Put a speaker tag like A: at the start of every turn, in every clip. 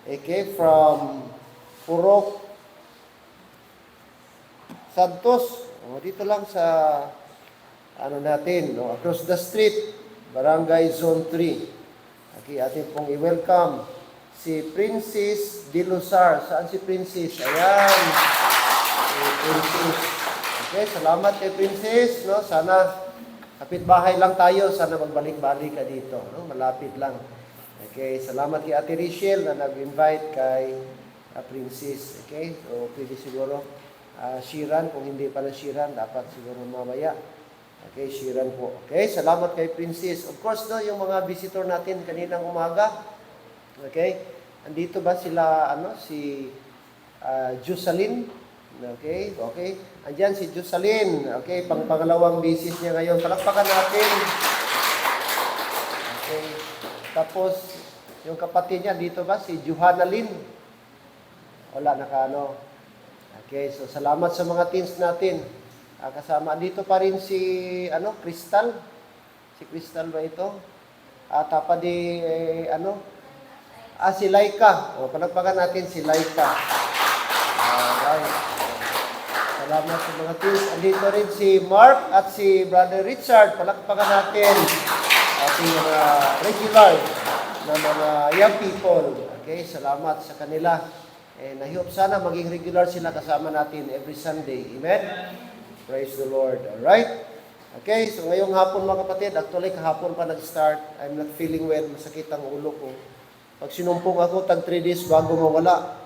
A: Okay, from Purok Santos. Dito lang sa natin, across the street, Barangay Zone 3. Okay, atin pong i-welcome si Princess Dilusar. Saan si Princess? Ayan. Si Princess. Okay, salamat kay Princess. No? Sana kapitbahay lang tayo. Sana magbalik-balik ka dito. No? Malapit lang. Okay, salamat kay Ate Rachel na nag-invite kay Princess. Okay, so pwede siguro Shiran. Kung hindi pa na Shiran, dapat siguro mamaya. Okay, Shiran po. Okay, salamat kay Princess. Of course, no, yung mga visitor natin kaninang umaga. Okay, andito ba sila, si Jocelyn? Okay, okay. Andyan si Jocelyn. Okay, pangalawang bisis niya ngayon. Palakpakan natin. Okay, tapos, yung kapatid niya, dito ba? Si Johanna Lynn. Wala, Okay, so salamat sa mga teens natin. Kasama, dito pa rin si, Crystal. Si Crystal ba ito? Tapa di, si Laika. Palagpagan natin si Laika. Right. Salamat sa mga teens. Andito rin si Mark at si Brother Richard. Palagpagan natin ating mga regular na mga young people. Okay, salamat sa kanila. And I hope sana maging regular sila kasama natin every Sunday. Amen? Praise the Lord. Alright? Okay, so ngayong hapon mga kapatid, actually kahapon pa nag-start. I'm not feeling well, masakit ang ulo ko. Pag sinumpong ako, tag 3 days bago mawala.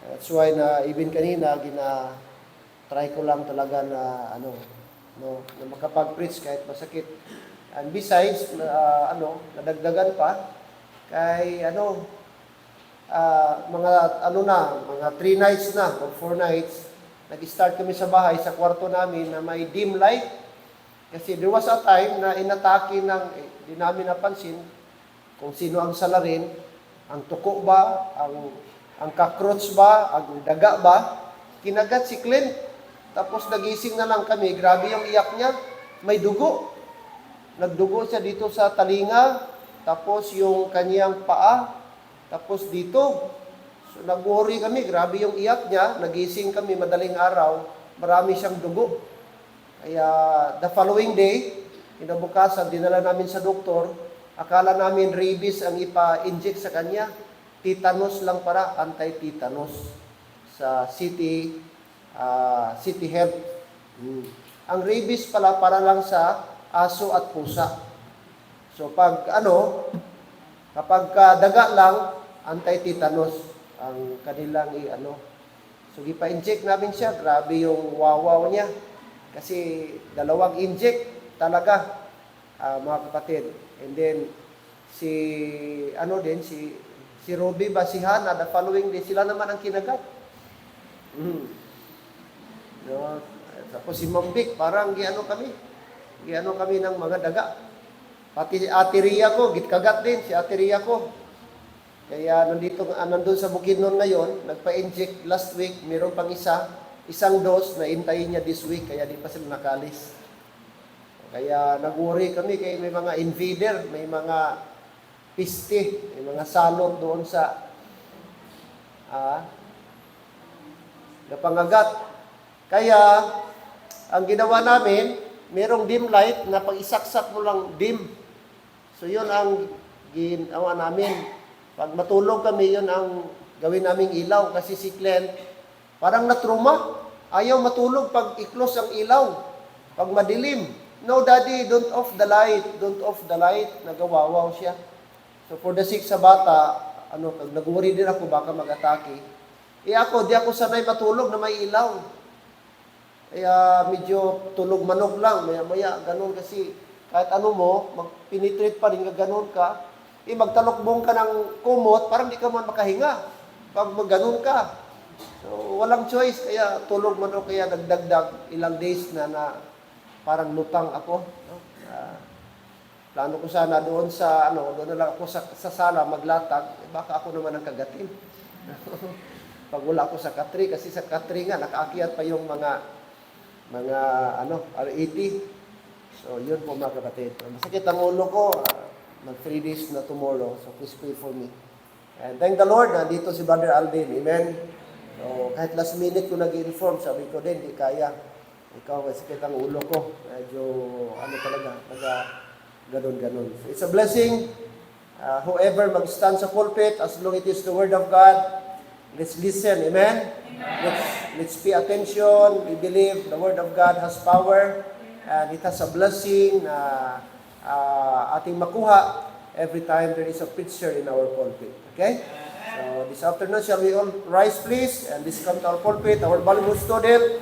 A: That's why na even kanina, try ko lang talaga na, na makapag-preach kahit masakit. And besides, nadagdagan pa, kay mga 3 nights na, o 4 nights, nag-start kami sa bahay, sa kwarto namin, na may dim light. Kasi there was a time na inatake di namin napansin kung sino ang salarin, ang tuko ba, ang cockroach ba, ang daga ba, kinagat si Clint. Tapos nagising na lang kami, grabe yung iyak niya, may dugo. Nagdugo siya dito sa talinga, tapos yung kanyang paa, tapos dito. So nag-worry kami, grabe yung iyak niya, nagising kami madaling araw, marami siyang dugo. Kaya the following day, kinabukasan, dinala namin sa doktor, akala namin rabies ang ipa-inject sa kanya. Tetanus lang para, anti-tetanus sa City Health. Ang rabies pala para lang sa aso at pusa. So kapag daga lang, anti-tetanus ang kanilang So gipa-inject namin siya, grabe yung wawaw niya. Kasi 2 inject talaga, mga kapatid. And then si Robbie ba, si Hannah, the following day, sila naman ang kinagat. No? Tapos si Mambik, parang giano kami ng mga daga. Pati si Ate Ria ko, gitkagat din si Ate Ria ko. Kaya nandun sa Bukidnon ngayon, nagpa-inject last week, mayroon pang isang dose na intayin niya this week, kaya di pa sila nakalis. Kaya nag-worry kami, kaya may mga invader, may mga piste, may mga salot doon sa napangagat. Kaya, ang ginawa namin, merong dim light na pag isaksak mo lang dim. So, yun ang ginawa namin. Pag matulog kami, yun ang gawin naming ilaw. Kasi si Glenn, parang natruma. Ayaw matulog pag i-close ang ilaw. Pag madilim. No, Daddy, don't off the light. Don't off the light. Nagawawaw siya. So, for the sake sa bata, nag-worry din ako, baka mag-atake. Di ako sanay matulog na may ilaw. Kaya medyo tulog manok lang, maya-maya, ganun kasi kahit mag-penetrate pa rin, ganun ka, magtalokbong ka ng kumot, parang di ka man makahinga pag mag-ganun ka. So, walang choice, kaya tulog manok, kaya nagdagdag ilang days na parang lutang ako. No? Plano ko sana doon na lang ako sa sala maglatag, baka ako naman ang kagatin. Pag wala ako sa Katri, kasi sa Katri nga, nakaakyat pa yung mga R80. So, yun po mga kapatid. Masakit ang ulo ko, mag 3 days na tomorrow, so please pray for me. And thank the Lord na dito si Brother Alvin. Amen. So, kahit last minute ko nag-inform, sabi ko din, di kaya. Ikaw, sakit ang ulo ko. Medyo, talaga, ganun. So, it's a blessing. Whoever mag-stand sa pulpit, as long it is the Word of God, let's listen. Amen? Let's pay attention. We believe the Word of God has power and it has a blessing na ating makuha every time there is a preacher in our pulpit. Okay? So this afternoon, shall we all rise please? And this come to our pulpit, our valuable student,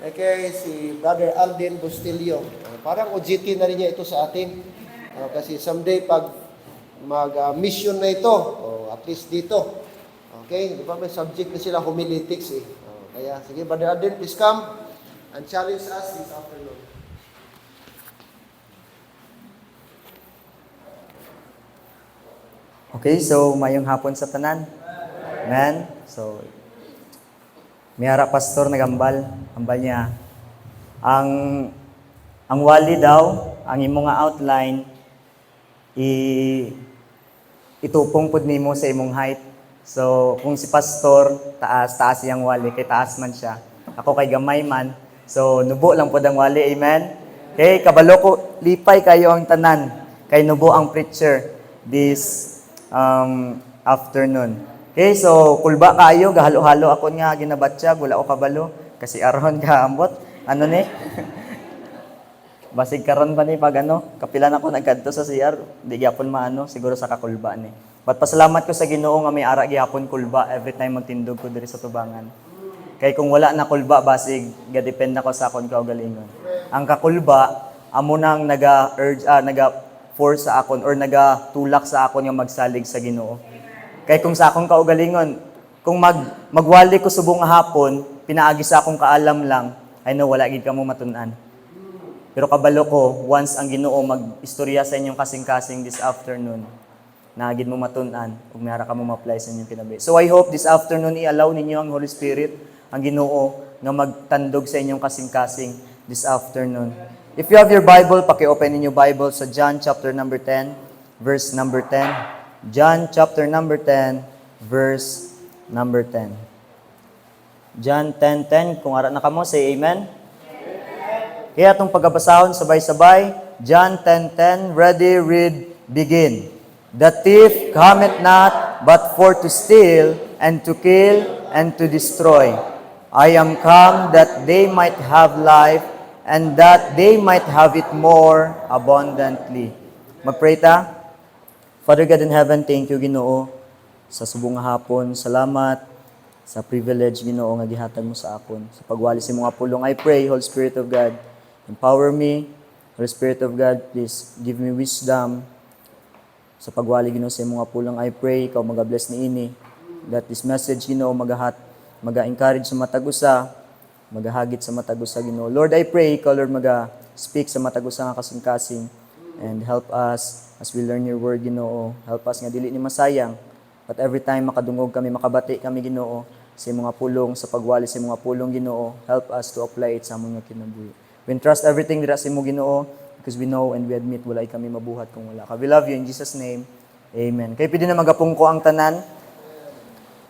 A: okay, si Brother Alden Bustillo. Parang OJT na rin niya ito sa atin. Kasi someday pag mag-mission na ito, at least dito, okay, di ba may subject na sila, homiletics eh. Kaya, sige, Brother Alden, please come and challenge us this afternoon.
B: Okay, so mayong hapon sa tanan. Amen. So, miyara pastor nagambal. Ambal niya. Ang wali daw, ang imong nga outline, itupong pud nimo sa imong height. So, kung si pastor, taas iyang wali, kay taas man siya. Ako kay gamay man. So, nubo lang pud ang wali. Amen. Okay, kabalo ko, lipay kayo ang tanan. Kay nubo ang preacher this afternoon. Okay, so kulba kayo, gahalo-halo ako nga ginabatya, wala ko kabalo kasi aron ka ambot. Ano ni? Basig karon pa ni pag kapilan ako nagkadto sa CR, di gyapon maano, siguro sa kakulba ni. But pasalamat ko sa Ginoo nga may ara gyapon kulba every time magtindog ko diri sa tubangan. Kay kung wala na kulba basig ga-depend ako sa akon kaugalingon. Ang kakulba amo nang naga-urge force sa akon or nagatulak sa akon nga magsalig sa Ginoo. Kay kung sa akong kaugalingon, kung magwali ko subong nga hapon, pinaagi sa akong kaalam lang, I know wala gid kamo matun-an. Pero kabalo ko, once ang Ginoo mag-istorya sa inyong kasing-kasing this afternoon, naagid mo matun-an ug mayara ka mo ma-apply sa inyong kinabuhi. So I hope this afternoon i-allow ninyo ang Holy Spirit, ang Ginoo nga magtandog sa inyong kasing-kasing this afternoon. If you have your Bible, paki-open ninyo Bible sa John chapter number 10, verse number 10. John chapter number 10, verse number 10. John 10:10, kung ara na kamo, say amen. Kaya itong pagkabasahon, sabay-sabay. John 10:10, ready, read, begin. The thief cometh not, but for to steal, and to kill, and to destroy. I am come that they might have life, and that they might have it more abundantly. Magpray ta. Father God in heaven, thank you, Ginoo, sa subong nga hapon. Salamat sa privilege, Ginoo, nga gihatag mo sa akon. Sa pagwali sa mga pulong, I pray, Holy Spirit of God, empower me. Holy Spirit of God, please give me wisdom. Sa pagwali, Ginoo, sa mga pulong, I pray, ikaw mag-bless ni ini. That this message, Ginoo, mag-encourage sa matagusa, magahagit sa matagusa, Ginoo. Lord, I pray, ikaw, Lord, mag-speak sa matagusa nga kasing-kasing and help us as we learn your word, Ginoo. Help us nga dili ni masayang. But every time makadungog kami, makabati kami, Ginoo, sa mga pulong, sa pagwali sa mga pulong, Ginoo, help us to apply it sa mga kinabuhi. We entrust everything dira sa imo, Ginoo, because we know and we admit walay kami mabuhat kung wala ka. We love you in Jesus' name. Amen. Kaya pwede na magapong ko ang tanan.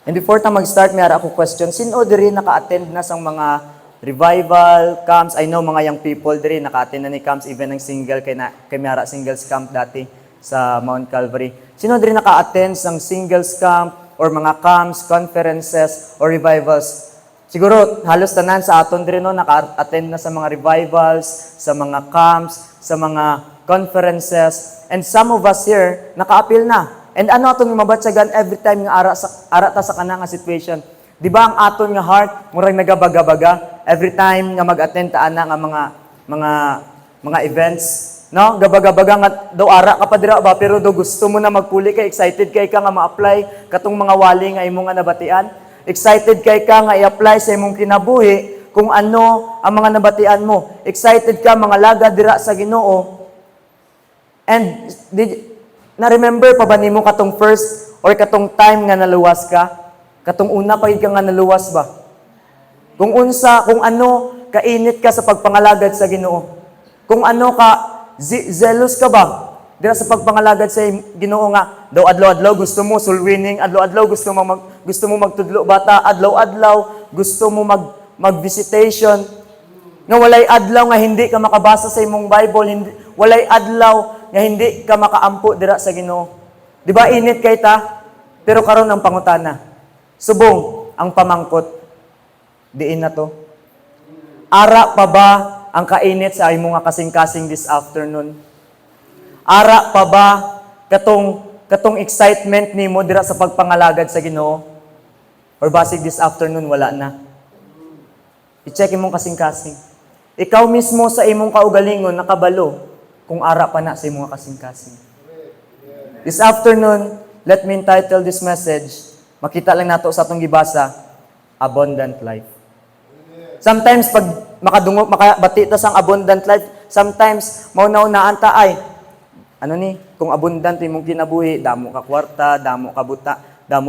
B: And before ta mag-start, may ara ako question. Sino diri naka-attend na sang mga revival camps? I know mga young people diri naka-attend na ni camps, even ng single, kay may ara singles camp dati sa Mount Calvary. Sino diri naka-attend sang singles camp or mga camps, conferences, or revivals? Siguro halos tanan sa aton diri no naka-attend na sa mga revivals, sa mga camps, sa mga conferences, and some of us here naka-appeal na. And ano atong mabatsagan every time nga ara ta sa kana nga situation? Di ba ang aton nga heart murag nagabaga-baga every time nga mag-attend ta ana nga mga events, no? Gabaga-baga nga daw ara ka pa dira ba pero do gusto mo na magpuli kay excited kay ka nga ma-apply katong mga wali nga imo nga nabatian. Excited kay ka nga i-apply sa imong kinabuhi kung ano ang mga nabatian mo. Excited ka mga laga dira sa Ginoo. And na-remember pa ba nimo katong first or katong time nga naluwas ka? Katong una pa ka nga naluwas ba? Kung ano kainit ka sa pagpangalagad sa Ginoo. Kung ano ka zealous ka ba? dira sa pagpangalagad sa Ginoo nga daw adlaw-adlaw gusto mo soul winning, adlaw-adlaw gusto mo magtudlo bata, adlaw-adlaw gusto mo mag-visitation. Nga walay adlaw nga hindi ka makabasa sa imong Bible, walay adlaw nga hindi ka makaampo dira sa Ginoo. Di ba init kay ta? Pero karon ang pangutana. Subong ang pamangkot. Diin na to. Ara pa ba ang kainit sa imong nga kasing-kasing this afternoon? Ara pa ba katong excitement nimo dira sa pagpangalagad sa Ginoo? Or basig this afternoon wala na? I-check imong kasing-kasing. Ikaw mismo sa imong kaugalingon nakabalo kung ara pa na sa imong kasing-kasing. This afternoon, let me entitle this message, makita lang nato sa atong gibasa, Abundant Life. Sometimes pag makabati ta sang abundant life, sometimes mauna-unaan ta ay kung abundant imong kinabuhi, damo ka kwarta, damo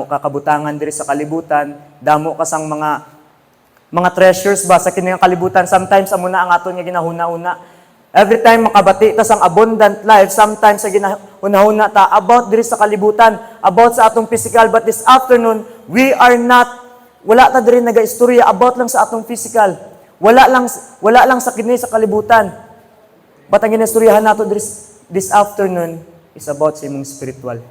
B: ka kabutangan diri sa kalibutan, damo ka sang mga treasures ba sa kining kalibutan. Sometimes amo na ang aton nga ginahuna-una. Every time makabati ta sang abundant life, sometimes sa ginahuna ta about diri sa kalibutan, about sa atong physical, but this afternoon wala ta diri nagaistorya about lang sa atong physical. Wala lang sa kini sa kalibutan. But ang ginastoryahan nato this afternoon is about sa imong spiritual.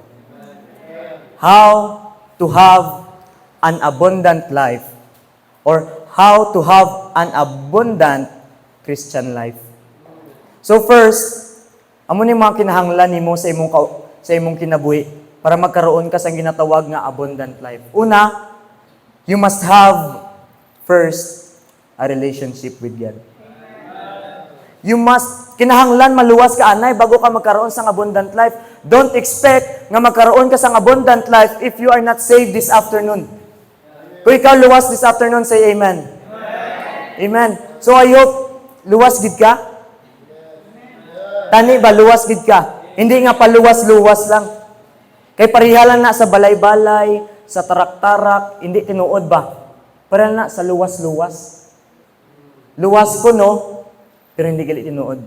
B: How to have an abundant life or how to have an abundant Christian life. So first, amo ni mga kinahanglan nimo sa imong kinabuhi para magkaroon ka sa ginatawag nga abundant life. Una, you must have first a relationship with God. Kinahanglan maluwas ka anay bago ka magkaroon sa abundant life. Don't expect nga magkaroon ka sa abundant life if you are not saved this afternoon. Kung ikaw luwas this afternoon, say amen. Amen. So I hope luwas gid ka. Tani ba luwas gid ka? Hindi nga paluwas-luwas lang. Kay pareha lang na sa balay-balay, sa tarak-tarak, hindi tinuod ba? Pareha na sa luwas-luwas. Luwas ko no, pero hindi gali tinuod.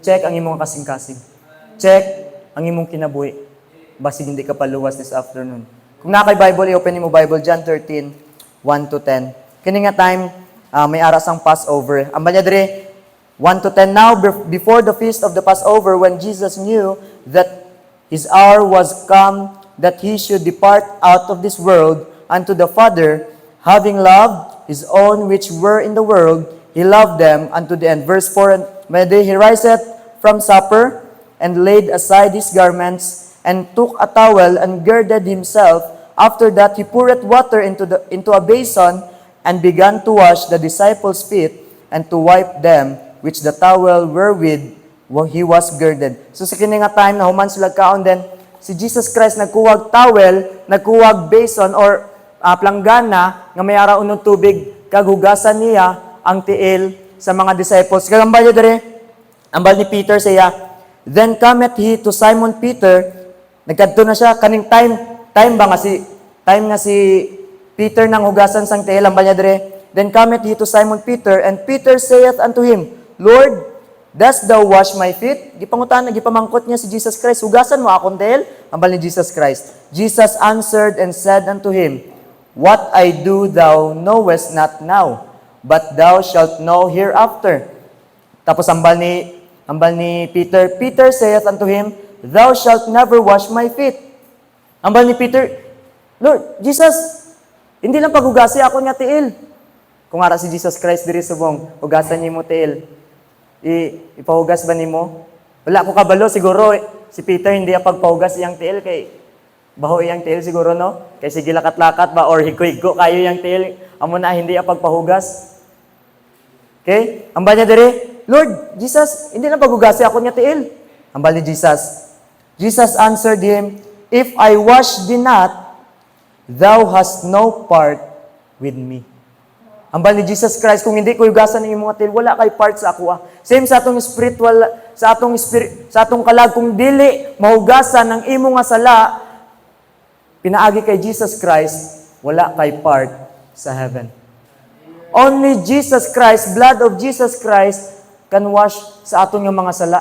B: Check ang imong kasing-kasing. Check ang imong kinabuhi. Basig hindi ka paluwas this afternoon. Kung na kay Bible, i-open mo Bible, John 13, 1-10. Kini nga time, may aras ang Passover. Ang banya dire, 1-10. Now, before the feast of the Passover, when Jesus knew that his hour was come, that he should depart out of this world unto the Father, having loved his own which were in the world, he loved them unto the end. Verse 4, and when he riseth from supper, and laid aside his garments, and took a towel, and girded himself. After that, he poured water into a basin, and began to wash the disciples' feet, and to wipe them, which the towel wherewith he was girded. So sa kini nga time na human sila kaon then, si Jesus Christ nagkuwag towel, nagkuwag basin, or planggana, nga may ara unong tubig, kaghugasan niya, ang tiil sa mga disciples. Kagambal niya dere, ambal ni Peter siya, then cometh he to Simon Peter, nagkadto na siya, kaning time nga si Peter nang hugasan sang tiil, ambal niya dere, then cometh he to Simon Peter, and Peter saith unto him, Lord, dost thou wash my feet? Gipamangkot niya si Jesus Christ, hugasan mo akong tiil, ambal ni Jesus Christ. Jesus answered and said unto him, what I do thou knowest not now, but thou shalt know hereafter. Tapos ambal ni Peter saith unto him, thou shalt never wash my feet. Ambal ni Peter, Lord, Jesus, hindi lang paghugasi ako nga tiil. Kung ara si Jesus Christ diri subong, hugasan niyo mo tiil. Ipahugas ba nimo? Wala ko kabalo siguro si Peter hindi pagpahugas iyang tiil kay baho iyang tiil siguro no? Kay sige lakat-lakat ba or higko-higko kayo iyang tiil, amo na hindi pagpahugas. Okay? Ambal niya diri, Lord, Jesus, hindi na paghugasi ako nga tiil. Ambal ni Jesus. Jesus answered him, if I wash thee not, thou hast no part with me. Ambal ni Jesus Christ, kung hindi ko hugasan ng imong tiil, wala kay part sa ako. Same sa atong spiritual, sa atong kalag, kung dili mahugasan ng imong nga sala, pinaagi kay Jesus Christ, wala kay part sa heaven. Only Jesus Christ, blood of Jesus Christ, can wash sa atong yung mga sala.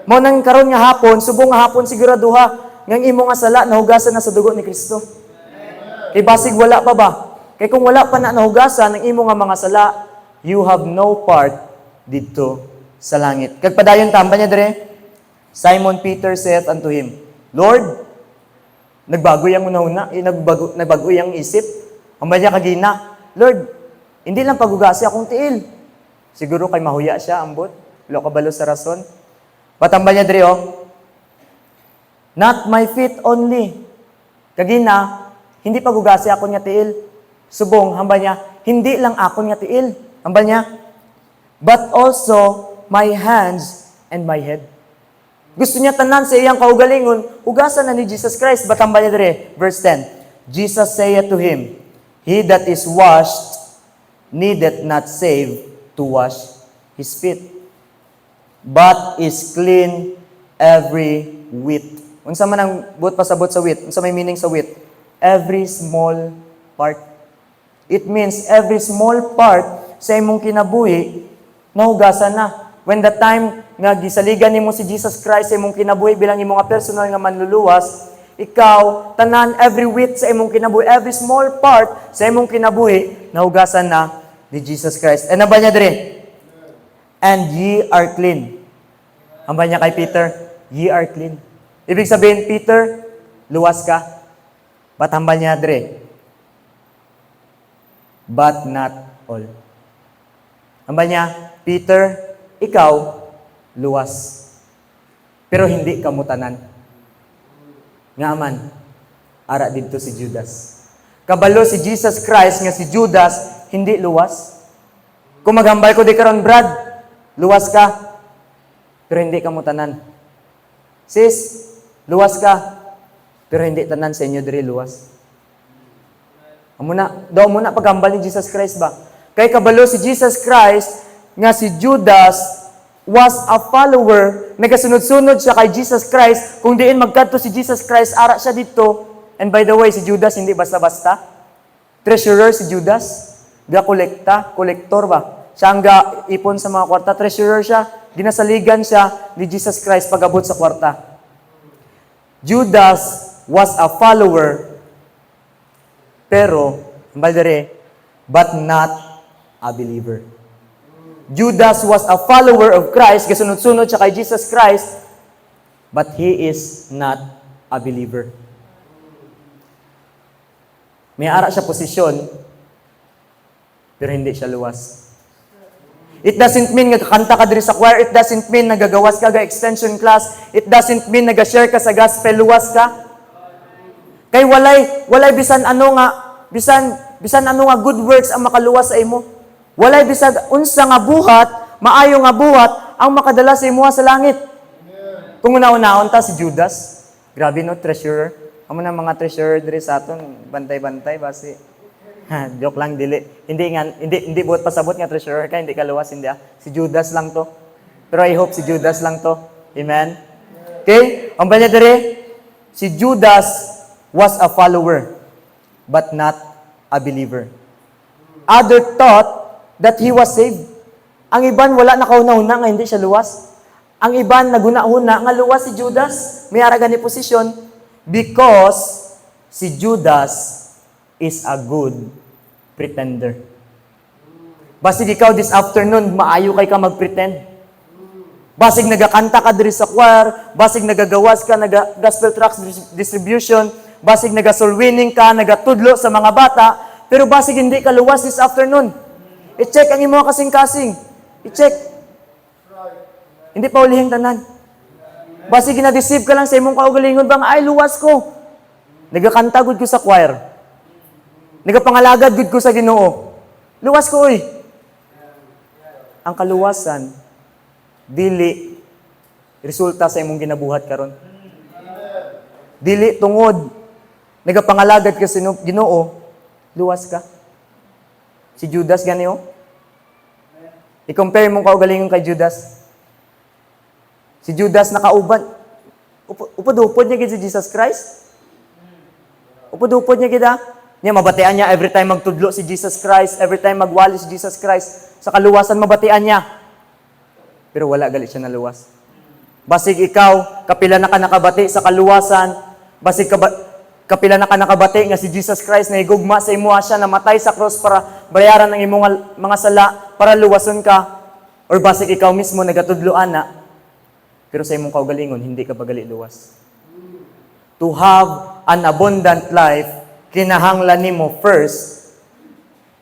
B: Mao nang karon nga hapon, subong nga hapon siguraduha nga imo nga sala nahugasan na sa dugo ni Kristo. Kay basig wala pa ba? Kay kung wala pa na nahugasan ang imo nga mga sala, you have no part dito sa langit. Kag padayon tamba niya dire. Simon Peter saith unto him, Lord, nagbago yang una-una, nagbago yang isip. Ang niya kagina, Lord, hindi lang pagugasi akong tiil. Siguro kay mahuya siya, ambot. Lo kabalo sa rason. Patamba niya dire, not my feet only. Kagina, hindi pagugasi ako nga tiil. Subong, hamba niya, hindi lang ako nga tiil. Hamba niya, but also my hands and my head. Gusto niya tanan sa iyang kaugalingon, hugasan na ni Jesus Christ. Batamba niya dire, verse 10. Jesus saith to him, He that is washed needeth not save to wash his feet, but is clean every whit. Unsa man ang buot pasabot sa whit? Unsa may meaning sa whit? Every small part. It means every small part sa imong kinabuhi, nahugasan na. When the time nga gisaligan nimo si Jesus Christ sa imong kinabuhi bilang imong personal nga manluluwas, ikaw, tanan, every whit sa imong kinabuhi, every small part sa imong kinabuhi, nahugasan na ni Jesus Christ. And ba niya dire? And ye are clean. Ang ba niya kay Peter? Ye are clean. Ibig sabihin, Peter, luwas ka. But ang ba niya dire? But not all. Ang ba niya? Peter, ikaw, luwas. Pero hindi kamutanan. Nga man, ara dito si Judas. Kabalo si Jesus Christ nga si Judas, hindi luwas. Kung maghambal ko di karon, Brad, luwas ka. Pero hindi kamutanan. Sis, luwas ka. Pero hindi tanan sa inyo diri luwas. Daw muna paghambal ni Jesus Christ ba? Kay kabalo si Jesus Christ, nga si Judas was a follower, nagasunod-sunod siya kay Jesus Christ, kung diin magkadto si Jesus Christ, ara siya dito. And by the way, si Judas hindi basta-basta. Treasurer si Judas, kolektor ba? Siya ang ipon sa mga kwarta, treasurer siya, ginasaligan siya ni Jesus Christ pag-abot sa kwarta. Judas was a follower, pero, but not a believer. Judas was a follower of Christ, kasunod-sunod siya kay Jesus Christ, but he is not a believer. May ara siya posisyon, pero hindi siya luwas. It doesn't mean nagkakanta ka diri sa choir, it doesn't mean nagagawas ka ga extension class, it doesn't mean nag-share ka sa gospel, luwas ka. Kay walay bisan ano nga good works ang makaluwas sa imo. Walay bisag unsa nga buhat, maayo nga buhat ang makadala sa imuha sa langit. Kung una-unaon ta si Judas, grabe no, treasurer. Amo na mga treasurer diri sa aton, bantay-bantay basi. Joke lang dili. Hindi buhat pasabot nga treasurer ka, hindi ka luwas hindi. Si Judas lang to. Pero I hope si Judas lang to. Amen. Okay? Ang banya diri, si Judas was a follower but not a believer. Other thought that he was saved. Ang iban wala na kauna-una nga hindi siya luwas. Ang iban naguna-una nga luwas si Judas. May ara gani posisyon because si Judas is a good pretender. Basig ikaw this afternoon maayo kay ka magpretend. Basig nagakanta ka diri sa choir, basig nagagawas ka gospel tracts distribution, basig naga-soul winning ka, nagatudlo sa mga bata, pero basig hindi ka luwas this afternoon. I-check ang imo kasing-kasing. I-check. Hindi pa ulihing tanan. Basi ginadeceive ka lang sa imong kaugalingon bang ay luwas ko. Nagakanta gud ko sa choir. Nagapangalagad gud ko sa Ginoo. Luwas ko oy. Ang kaluwasan dili resulta sa imong ginabuhat karon. Dili tungod nagapangalagad ka sa Ginoo, luwas ka. Si Judas gani oh. I-compare mo kaugalingon kay Judas. Si Judas nakauban. Upod-upod niya gid si Jesus Christ. Upod-upod niya gid ha. Niya mabatian niya every time magtudlo si Jesus Christ, every time magwali si Jesus Christ, sa kaluwasan mabatian niya. Pero wala gali siya naluwas. Basig ikaw, kapila na ka nakabati sa kaluwasan, basig kapila na ka nakabati nga si Jesus Christ na higugma sa imo siya, namatay sa cross para bayaran ang imong mga sala, para luwason ka, or basig ikaw mismo nagatudloan na, pero sa imong kaugalingon, hindi ka pagali luwas. To have an abundant life, kinahanglan nimo first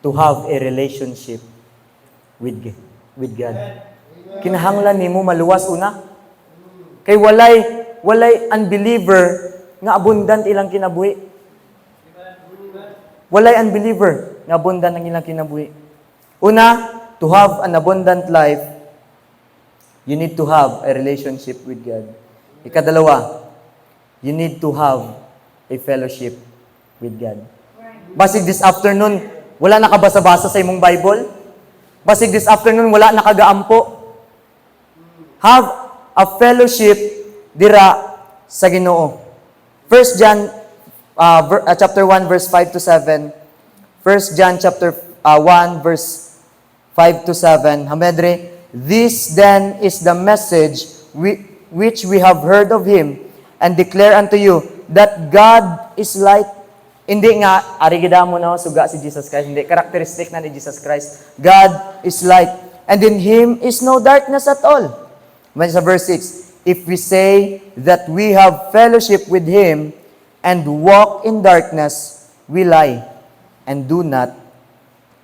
B: to have a relationship with God. Kinahanglan nimo maluwas una. Kay walay unbeliever nga abundant ilang kinabuhi. Walay unbeliever nga abundant ang ilang kinabuhi. Una, to have an abundant life, you need to have a relationship with God. Ikadalawa, you need to have a fellowship with God. Basig this afternoon, wala nakabasa-basa sa imong Bible. Basig this afternoon, wala nakagaampo. Have a fellowship dira sa Ginoo. 1 John chapter 1 verse 5 to 7. 1 John chapter 1 verse 5 to 7. Hamedre, this then is the message which we have heard of him and declare unto you that God is light. Hindi nga arigida mo na suga si Jesus Christ. Hindi characteristic na ni Jesus Christ. God is light, and in him is no darkness at all. When sa verse 6, if we say that we have fellowship with him and walk in darkness, we lie and do not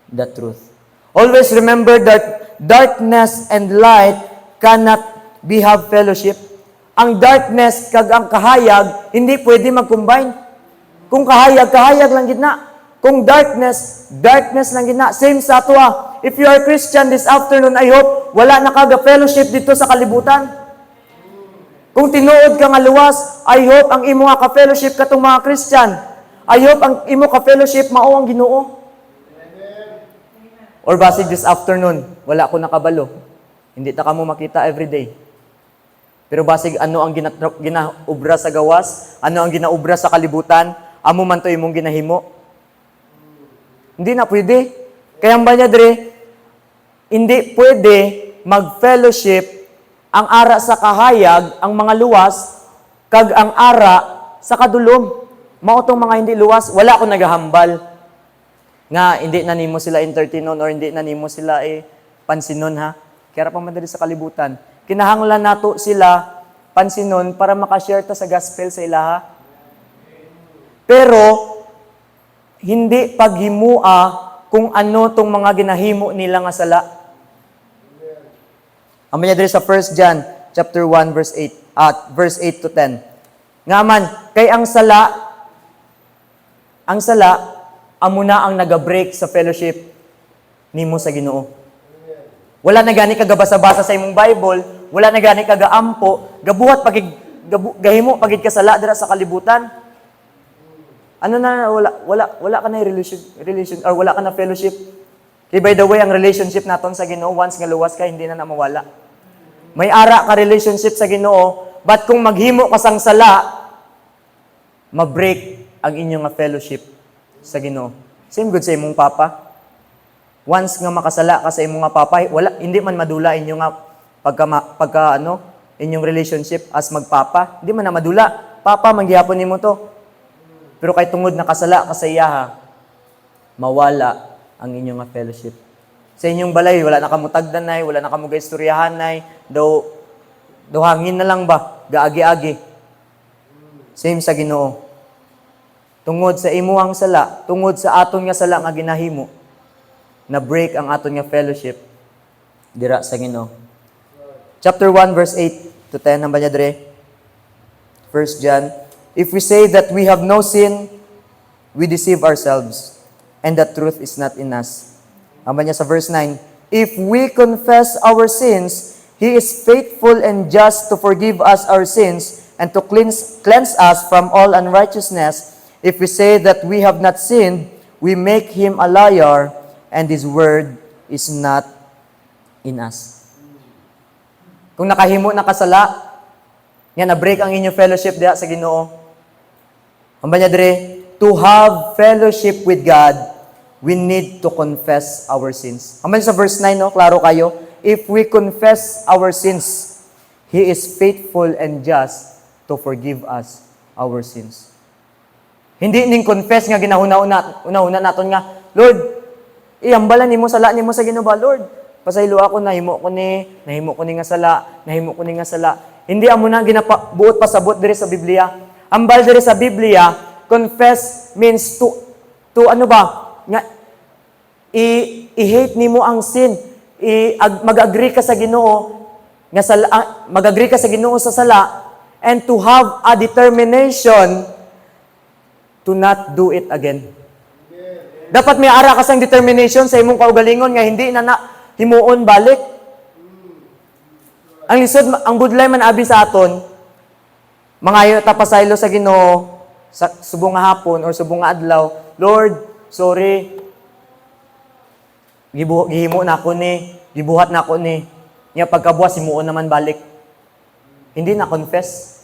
B: the truth. Always remember that darkness and light cannot be have fellowship. Ang darkness kag ang kahayag hindi pwede mag-combine. Kung kahayag lang gitna. Kung darkness lang gitna. Same sa atwa. If you are Christian this afternoon, I hope wala na kaga fellowship dito sa kalibutan. Kung tinuod ka nga luwas, I hope ang imo nga ka-fellowship katong mga Christian. I hope ang imo ka-fellowship mao ang Ginoo. Or basig this afternoon, wala ko nakabalo. Hindi ta kamo makita everyday. Pero basig ano ang ginaubra sa gawas, ano ang ginaubra sa kalibutan, amo man to imong ginahimo. Hindi na pwede. Kaya ang banya dre, hindi pwede mag-fellowship ang ara sa kahayag, ang mga luwas, kag ang ara sa kadulom. Mao tong mga hindi luwas, wala ko nagahambal nga hindi na nimo sila entertainon or hindi na nimo sila pansinon ha. Kaya pa madali sa kalibutan. Kinahanglan nato sila pansinon para makashare ta sa gospel sa ilaha. Pero hindi paghimua kung ano tong mga ginahimo nila nga sala. Amaya diri sa 1 John chapter 1 verse 8 verse 8 to 10. Nga man kay ang sala amo na ang naga-break sa fellowship nimo sa Ginoo. Wala na gani kagabasa-basa sa imong Bible, wala na gani kagaampo, gabuhat gahimo pagid ka sala dira sa kalibutan. Ano na wala ka na relation or wala ka na fellowship. Kay by the way, ang relationship naton sa Ginoo once nga luwas ka hindi na mawala. May ara ka relationship sa Ginoo, but kung maghimo ka sang sala, ma-break ang inyong fellowship sa Ginoo. Same good sa imong papa. Once nga makasala ka sa imong papa, hindi man madula inyo nga pagka inyong relationship as magpapa. Hindi man na madula. Papa, manggihapon nimo to. Pero kay tungod nakasala ka sa iyaha, mawala ang inyong fellowship. Sa inyong balay, wala na kamo tagdanay, wala na kamo gaistoryahanay, daw hangin na lang ba, gaagi-agi. Same sa Ginoo. Tungod sa imuhang sala, tungod sa aton nga sala nga ginahimo, na break ang aton nga fellowship dira sa Ginoo. Chapter 1 verse 8 to 10 namba niya dire. 1 John, if we say that we have no sin, we deceive ourselves, and the truth is not in us. Namba niya sa verse 9, if we confess our sins, He is faithful and just to forgive us our sins and to cleanse us from all unrighteousness. If we say that we have not sinned, we make Him a liar, and His word is not in us. Kung nakahimo na kasala, nga na-break ang inyong fellowship diha sa Ginoo. Ang banya dire, to have fellowship with God, we need to confess our sins. Ang banya sa verse 9, no? Klaro kayo. If we confess our sins, He is faithful and just to forgive us our sins. Hindi ning confess nga una-una naton nga, Lord, iambalan nimo sala nimo sa Ginoo ba, Lord? Pasaylo ako, nahimo ko ni nga sala. Hindi amo na buot pasabot diri sa Biblia. Ambal diri sa Biblia, confess means to ano ba? Nga i-hate nimo ang sin. Mag-agree ka sa Ginoo nga mag-agree ka sa Ginoo sa sala and to have a determination to not do it again. Dapat may ara ka sang determination sa imong kaugalingon nga hindi na himuon balik. Ang lisod, ang budlay man abi sa aton, mangayo ta pasaylo sa Ginoo sa subong nga hapon or subong nga adlaw, Lord, sorry. Gihimo na ako ni, gibuhat na ako ni. Nya pagkabuwas himuon naman balik. Hindi na confess.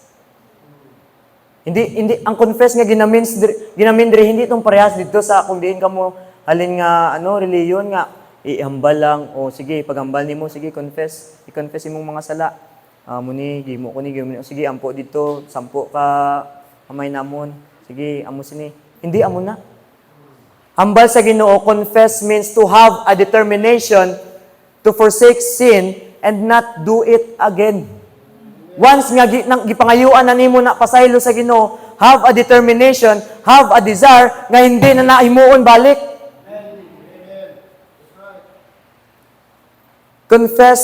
B: Hindi ang confess nga ginamin diri hindi itong parehas dito sa kung diin ka mo halin nga reliyon nga ihambal lang o sige paghambal nimo sige confess i-confess imong mga sala muni gimo ko ni sige ampo dito 10 ka amay namon sige amo sini hindi amo na hambal sa Ginoo. Confess means to have a determination to forsake sin and not do it again. Once nga gipangayuan na nimo na pasaylo sa Ginoo, have a determination, have a desire nga hindi na nahimuon balik. Confess,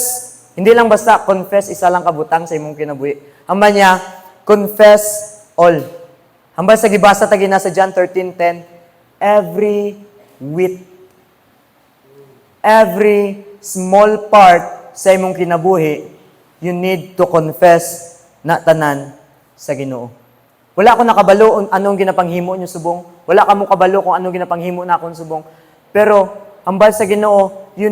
B: hindi lang basta confess isa lang kabutang sa imong kinabuhi. Hamba niya, confess all. Hamba sa gibasa tagi na sa John 13:10, every small part sa imong kinabuhi, you need to confess na tanan sa Ginoo. Wala ko nakabalo anong ginapanghimo niyo subong. Wala ka mo kabalo kung anong ginapanghimo na akong subong. Pero hambal sa Ginoo, we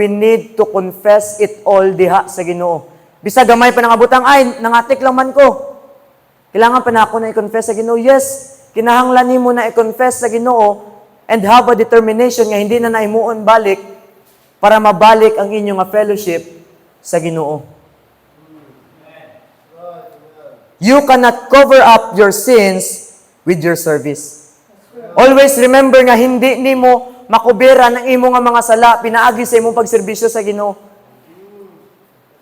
B: need to confess it all diha sa Ginoo. Bisag gamay pa nangabutang ay nangatik lang man ko. Kailangan pa na ako na i-confess sa Ginoo. Yes, kinahanglan nimo na i-confess sa Ginoo and have a determination nga hindi na naimuon balik para mabalik ang inyong fellowship sa Ginoo. You cannot cover up your sins with your service. Always remember nga hindi nimo makubera ng imo nga mga sala pinaagi sa imong pagserbisyo sa Ginoo.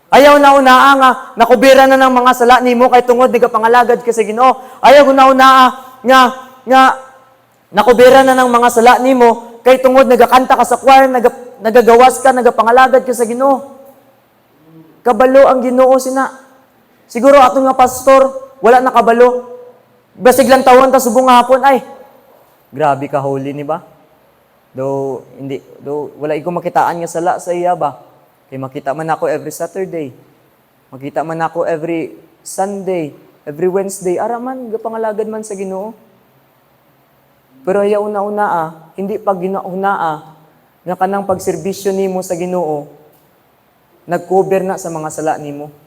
B: Ayaw na unaa nga nakubera na ng mga sala nimo kay tungod nagapangalagad ka sa Ginoo. Ayaw na unaa nga nakubera na ng mga sala nimo kay tungod nagakanta ka sa choir, nagagawas ka, nagapangalagad ka sa Ginoo. Kabalo ang Ginoo sina. Siguro atong nga pastor, wala nakabalo. Basig lang tawon ta subong nga hapon ay. Grabe ka holy ni ba? Do wala ko makitaan nga sala sa iya ba? Kay makita man ako every Saturday. Makita man ako every Sunday, every Wednesday, ara man gapangalagad man sa Ginoo. Pero ayaw una hindi pag ginauna nga kanang pagserbisyo nimo sa Ginoo nag-cover na sa mga sala nimo.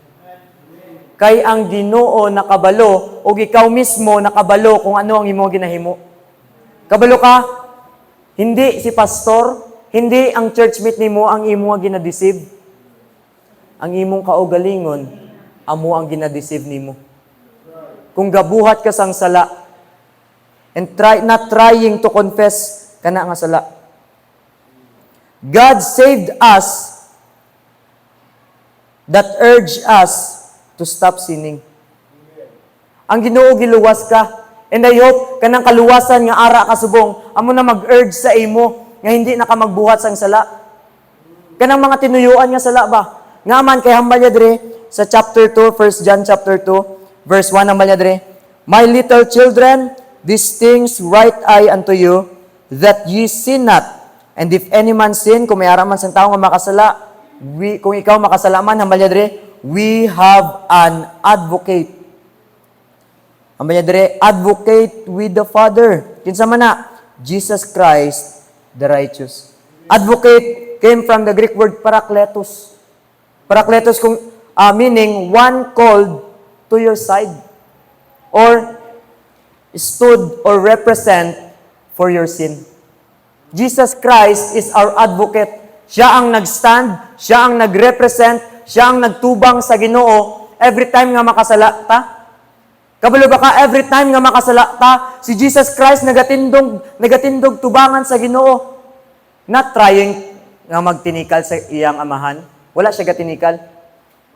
B: Kay ang Ginoo nakabalo o ikaw mismo nakabalo kung ano ang imo ginahimo. Kabalo ka? Hindi si pastor, hindi ang churchmate nimo ang imo nga ginadeceive. Ang imong kaugalingon amo ang ginadeceive nimo. Kung gabuhat ka sang sala and not trying to confess kana nga sala. God saved us that urge us to stop sinning. Ang Ginoo giluwas ka. And I hope kanang kaluwasan nga ara ka subong, amo na mag-urge sa imo nga hindi na ka magbuhat sang sala. Kanang mga tinuyuan nga sala ba? Nga man kay hambal niya dire sa chapter 2, 1 John chapter 2, verse 1 hambal niya dire, my little children, these things write I unto you, that ye sin not. And if any man sin, kung may ara man sang tawo nga makasala, kung ikaw makasala man hambal niya dire, we have an advocate. Ang banya dire, advocate with the Father. Kinsa man na? Jesus Christ, the righteous. Advocate came from the Greek word parakletos. Parakletos meaning one called to your side or stood or represent for your sin. Jesus Christ is our advocate. Siya ang nag-stand, siya ang nag-represent, siya ang nagtubang sa Ginoo every time nga makasala ta. Kabalo ba ka, every time nga makasala ta, si Jesus Christ nagatindog tubangan sa Ginoo. Not trying nga magtinikal sa iyang amahan. Wala siya gatinikal.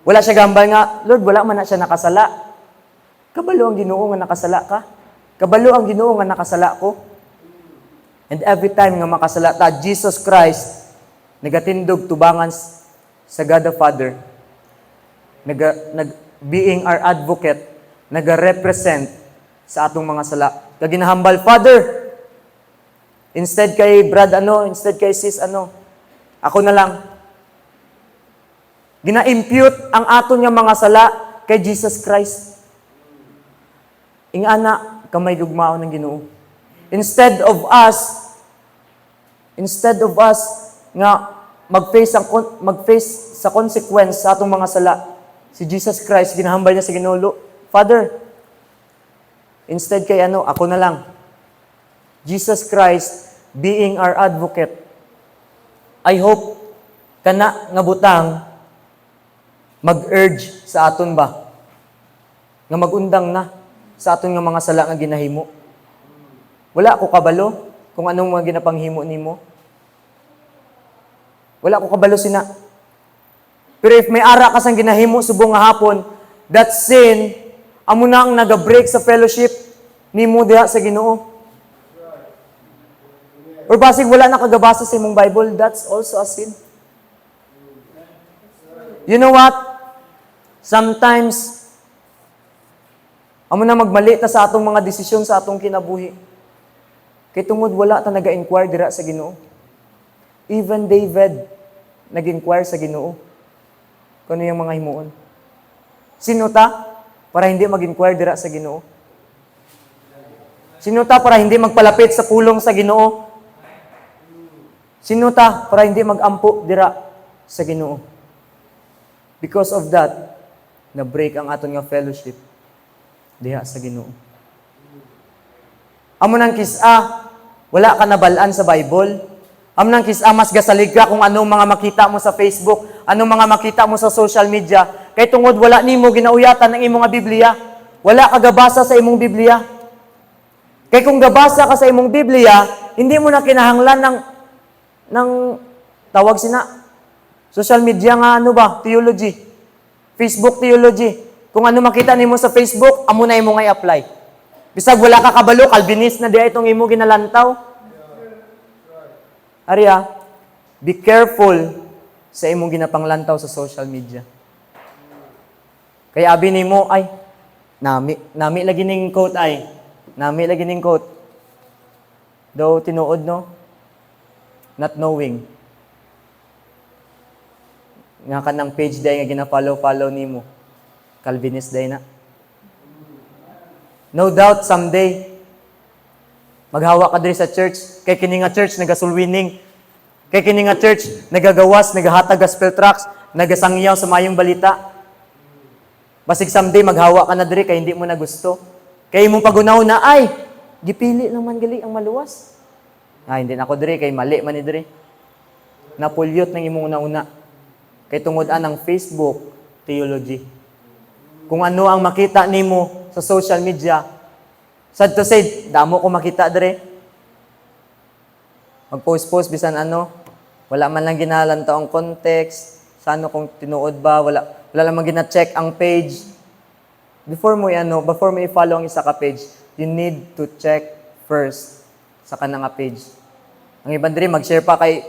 B: Wala siya gambal nga, Lord, wala man na siya nakasala. Kabalo ang Ginoo nga nakasala ka. Kabalo ang Ginoo nga nakasala ko. And every time nga makasala ta, Jesus Christ nagatindog tubangan sa God the Father. Being our advocate, nag-represent sa atong mga sala. Kaginahambal, Father, instead kay instead kay sis ako na lang. Gina-impute ang aton nga mga sala kay Jesus Christ. Ingana, kamay gugmaon ng Ginoo. Instead of us nga mag-face sa consequence sa atong mga sala, si Jesus Christ, ginahambal niya sa Ginoo, Father, instead kay ako na lang. Jesus Christ, being our advocate, I hope kana nga butang mag-urge sa aton ba? Nga magundang na sa aton nga mga sala nga ginahimo. Wala ko kabalo kung anong mga ginapanghimo nimo. Wala ko kabalo sina. Pero if may ara ka sang ginahimo subong nga hapon, that sin amo na ang naga-break sa fellowship nimo diha sa Ginoo. Or basig wala na kagabasa sa imong Bible, that's also a sin. You know what? Sometimes amo na magmali ta sa atong mga desisyon sa atong kinabuhi. Kay tungod wala ta naga-inquire dira sa Ginoo. Even David nag-inquire sa Ginoo. Kung ano yung mga himuon. Sino ta? Para hindi mag-inquire dira sa Ginoo. Sino ta para hindi magpalapit sa pulong sa Ginoo? Sino ta para hindi mag-ampo dira sa Ginoo? Because of that, na-break ang aton nga fellowship diha sa Ginoo. Amo nang kisa, wala ka nabalaan sa Bible. Amo nang kisa, mas gasalig ka kung anong mga makita mo sa Facebook, anong mga makita mo sa social media. Kay tungod wala nimo ginauyatan ang imong Biblia. Wala ka gabasa sa imong Biblia. Kay kung gabasa ka sa imong Biblia, hindi mo na kinahanglan ng tawag sina social media nga theology. Facebook theology. Kung ano makita nimo sa Facebook, amo na imo nga i-apply. Bisag wala ka kabalo, Calvinist na diha itong imo ginalantaw. Ariya, be careful sa imong ginapanglantaw sa social media. Kaya abi nimo ay nami lagi ning quote ay. Nami lagi ning quote. Daw tinuod no. Not knowing. Nga kanang page day nga gina-follow nimo. Calvinist day na. No doubt someday maghawa ka diri sa church kay kini nga church nagasulwining. Kay kini nga church nagagawas, nagahatag gospel tracts, nagasangyaw sa mayong balita. Basig someday maghawa ka na diri kay hindi mo na gusto. Kay imong pagunaw na ay gipili naman gali ang maluwas. Hindi na ako diri kay mali man ni diri. Napulyot ng imong una-una. Kay tungod anang Facebook theology. Kung ano ang makita nimo sa social media, sad to say, damo ko makita diri. Mag-post bisan wala man lang ginalantaw ang context, sa kung tinuod ba, wala lang man gina-check ang page. Before mo i-follow ang isa ka page, you need to check first sa kanang page. Ang iban diri mag-share pa kay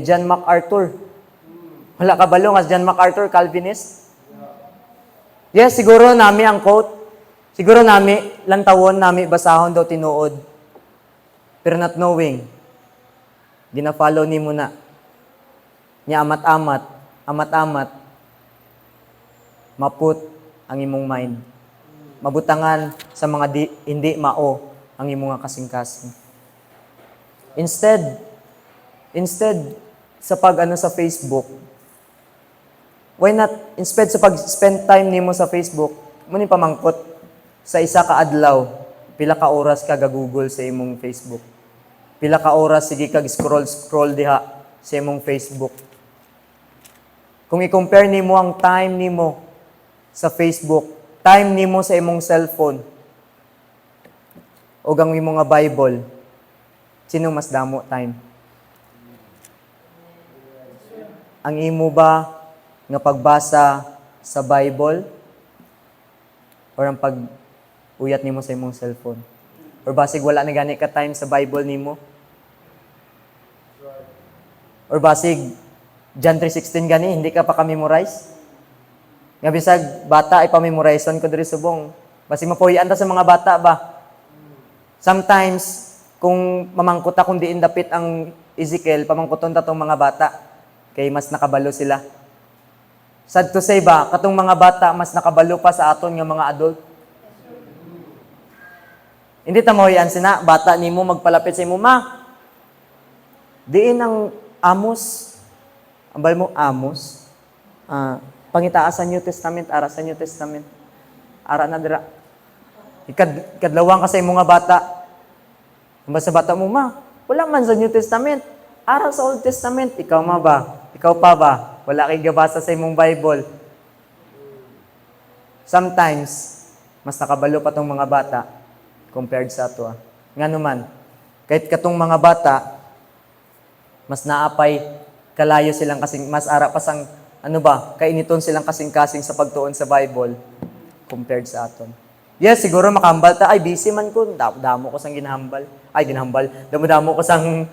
B: John MacArthur. Wala ka balo nga John MacArthur, Calvinist? Yes, siguro nami ang quote. Siguro nami lantawon, nami basahon daw tinuod. Pero not knowing, gina-follow nimo na. Nya amat-amat, maput ang imong mind. Mabutangan sa mga hindi mao ang imong kasing-kasing. Instead sa sa Facebook, why not, instead sa pag-spend time nimo sa Facebook, muni pamangkot sa isa ka adlaw, pila ka oras ka ga-Google sa imong Facebook. Pila ka oras sige kag scroll diha sa imong Facebook. Kung i-compare nimo ang time nimo sa Facebook, time nimo sa imong cellphone, o ang imong nga Bible, sino mas damo time? Ang imo ba nga pagbasa sa Bible or ang pag-uyat nimo sa imong cellphone? Or basig wala na gani ka time sa Bible nimo? Or basig John 3:16 gani hindi ka pa ka-memorize? Nga bisag bata ay pa-memorizeon ko diri subong. Basig mapuy-an ta sa mga bata ba? Sometimes kung mamangkot ta kung diin dapit ang Ezekiel, pamangkuton ta tong mga bata kay mas nakabalo sila. Sad to say ba, katong mga bata mas nakabalo pa sa aton nga mga adult. Hindi ta mahuyan sina, bata nimo magpalapit sa imo, ma. Diin ang Amos. Ambal mo Amos. Pangitaa sa New Testament, ara sa New Testament. Ara na dira. Ikadlawang ka sa imo nga bata. Ambal sa bata mo, ma, wala man sa New Testament. Ara sa Old Testament. Ikaw ma ba? Ikaw pa ba? Wala kay gabasa sa imong Bible. Sometimes, mas nakabalo pa tong mga bata compared sa ato. Nga naman, kahit katong mga bata, mas naapay kalayo silang kasing, mas ara pa sang, kainiton silang kasing-kasing sa pagtuon sa Bible compared sa aton. Yes, siguro makahambal ta, ay busy man ko, damo ko sang ginahambal. Damo ko sang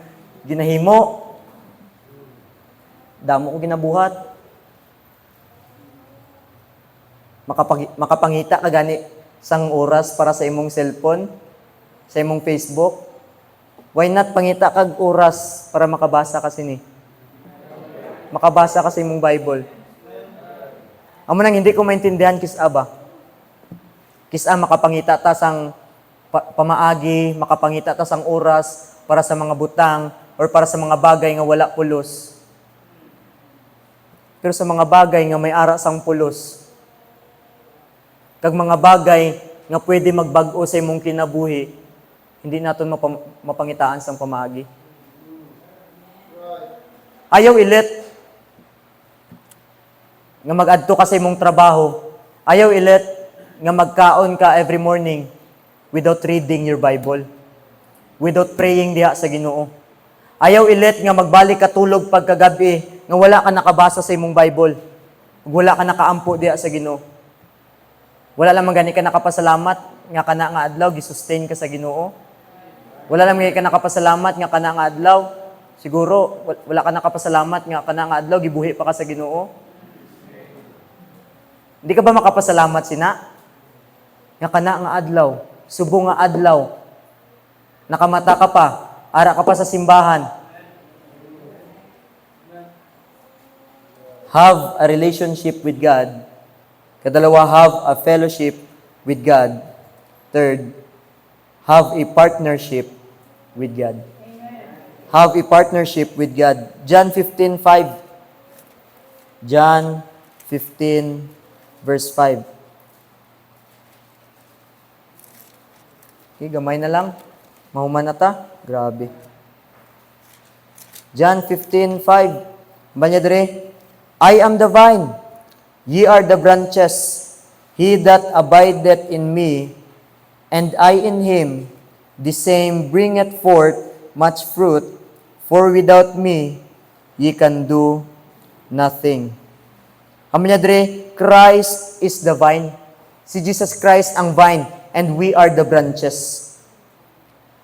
B: ginahimo. Damo ko ginabuhat. Makapangita ka gani sang oras para sa imong cellphone, sa imong Facebook. Why not pangita kag oras para makabasa ka sini? Makabasa ka sa imong Bible. Amo nang hindi ko maintindihan kisa ba? Kisa makapangita ta sang pamaagi, makapangita ta sang oras para sa mga butang or para sa mga bagay nga wala pulos. Pero sa mga bagay nga may ara sang pulos, kag mga bagay nga pwede magbag-o sa imong kinabuhi, hindi naton mapangitaan sang pamagi. Ayaw ilit nga mag-adto ka sa imong trabaho. Ayaw ilit nga magkaon ka every morning without reading your Bible, without praying diha sa Ginoo. Ayaw ilit nga magbalik ka tulog pagkagabi nga wala ka nakabasa sa imong Bible. Wala ka nakaampo diha sa Ginoo. Wala lang gani ka nakapasalamat nga kana nga adlaw gisustain ka sa Ginoo. Wala lang gani ka nakapasalamat nga kana nga adlaw siguro wala ka nakapasalamat nga kana nga adlaw gibuhi pa ka sa Ginoo. Hindi ka ba makapasalamat sina? Nga kana nga adlaw, subong nga adlaw. Nakamata ka pa, ara ka pa sa simbahan. Have a relationship with God. Kadalawa, have a fellowship with God. Third, have a partnership with God. Have a partnership with God. John 15:5. John 15, verse 5. Okay, gamay na lang. Mahuman na ta. Grabe. John 15:5. Banya dire, I am the vine, ye are the branches. He that abideth in me, and I in him, the same bringeth forth much fruit, for without me, ye can do nothing. Amanya dire, Christ is the vine. Si Jesus Christ ang vine, and we are the branches.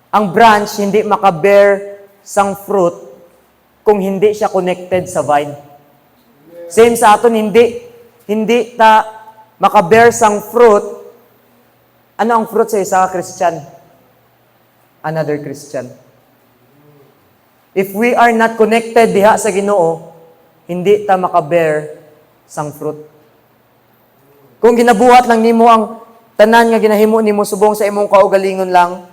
B: Ang branch hindi makabear sang fruit kung hindi siya connected sa vine. Same sa aton, hindi ta makabear sang fruit. Ano ang fruit sa isa Christian? Another Christian. If we are not connected diha sa Ginoo, hindi ta makabear sang fruit. Kung ginabuhat lang nimo ang tanan nga ginahimo nimo subong sa imong kaugalingon lang,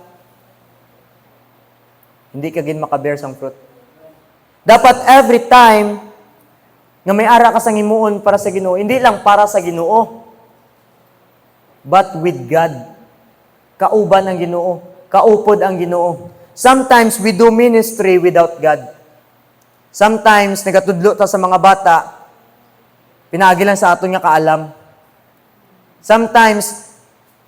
B: hindi ka gin makabear sang fruit. Dapat every time nga may ara ka sang himuon para sa Ginoo, hindi lang para sa Ginoo, but with God. Kauban ang Ginoo, kaupod ang Ginoo. Sometimes we do ministry without God. Sometimes nagatudlo ta sa mga bata Pinaagi lang sa aton nga kaalam. Sometimes,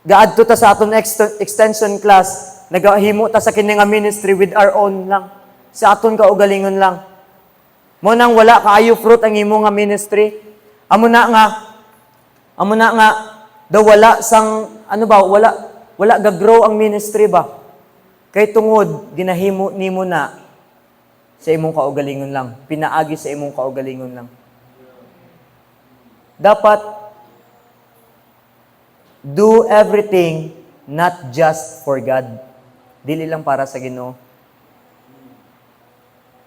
B: gaadto ta sa aton extension class, nagahimo ta sa kini nga ministry with our own lang. Sa aton kaugalingon lang. Mo nang wala kaayo fruit ang imo nga ministry. Amo na nga daw wala sang wala ga-grow ang ministry ba? Kay tungod ginahimo nimo na sa imong kaugalingon lang. Pinaagi sa imong kaugalingon lang. Dapat do everything not just for God. Dili lang para sa Ginoo.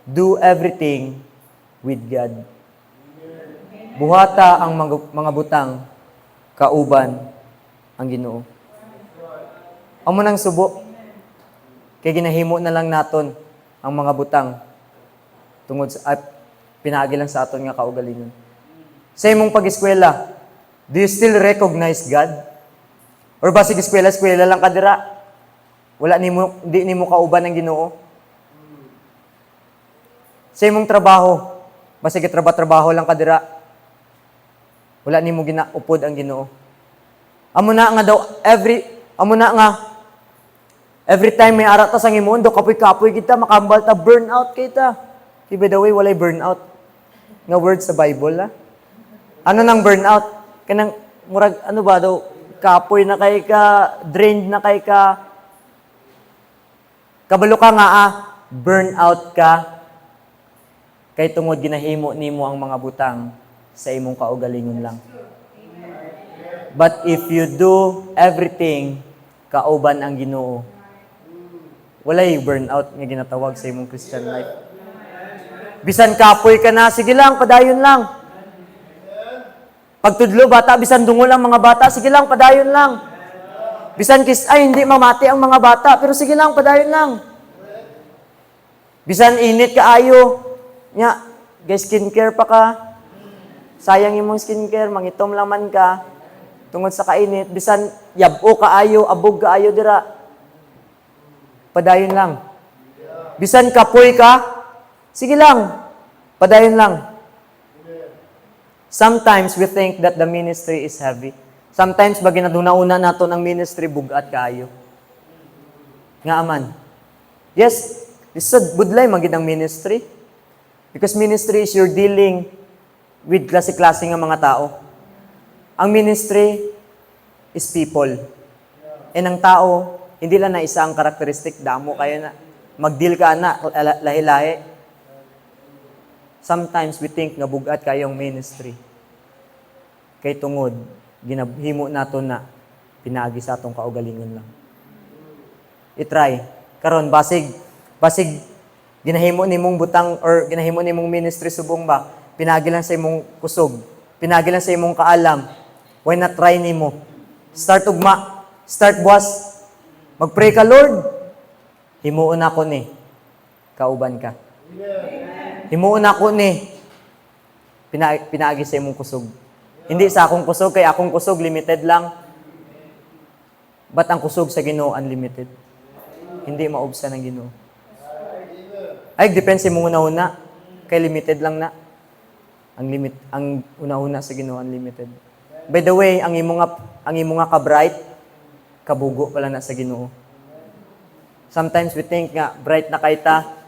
B: Do everything with God. Buhata ang mga butang kauban ang Ginoo. Amo nang subo. Kay ginahimo na lang naton ang mga butang tungod sa at pinaagi lang sa aton nga kaugalingon. Sa imong pag-eskwela, do you still recognize God? Or basig eskwela lang ka dira? Di nimo kauban ang Ginoo? Sa imong trabaho, basig trabaho lang ka dira? Wala nimo ginaupod ang Ginoo? Amo na nga every time may ara ta sang imong do kapoy-kapoy kita makambal ta burnout kita. By the way, walay burnout nga word sa Bible, ha? Ano nang burnout? Kanang murag ano ba daw kapoy na kay ka, drained na kay ka. Kabalo ka nga burnout ka. Kay tungod ginahimo nimo ang mga butang sa imong kaugalingon lang. But if you do everything kauban ang Ginoo, walay burnout nga ginatawag sa imong Christian life. Bisan kapoy ka na, sige lang, padayon lang. Pagtudlo, bata, bisan dungol ang mga bata, sige lang, padayon lang. Bisan hindi mamati ang mga bata, pero sige lang, padayon lang. Bisan init ka ayo, nya, guys, skincare pa ka. Sayang imong skincare, mangitom lang man ka. Tungod sa kainit, bisan yabo ka ayo, abog ka ayo dira. Padayon lang. Bisan kapoy ka, sige lang, padayon lang. Sometimes we think that the ministry is heavy. Sometimes ba ginaduna-una nato ang ministry bugat kaayo. Nga aman. Yes, this is a budlay magid ang ministry. Because ministry is you're dealing with klase-klase nga mga tao. Ang ministry is people. And ang tao, hindi lang na isa ang karakteristik, damo kayo na. Mag-deal ka na, lahi-lahi. Sometimes we think nga bugat kayong ministry. Kay tungod, ginahimo nato na pinaagi sa atong kaugalingon lang. I-try. Karon basig ginahimo nimong butang or ginahimo nimong ministry subong ba, pinaagi lang sa imong kusog, pinaagi lang sa imong kaalam. Why not try nimo? Start buwas. Mag-pray ka, Lord. Himuon ako ni. Kauban ka. Himuon ako ni. Pinaagi sa imong kusog. Hindi sa akong kusog, kay akong kusog limited lang. But ang kusog sa Ginoo unlimited. Hindi maubsan ng Ginoo. Ay, depende mo una-una. Kay limited lang na. Ang una-una sa Ginoo unlimited. By the way, ang imo nga ka-bright, kabugo pala na sa Ginoo. Sometimes we think nga bright na kay ta.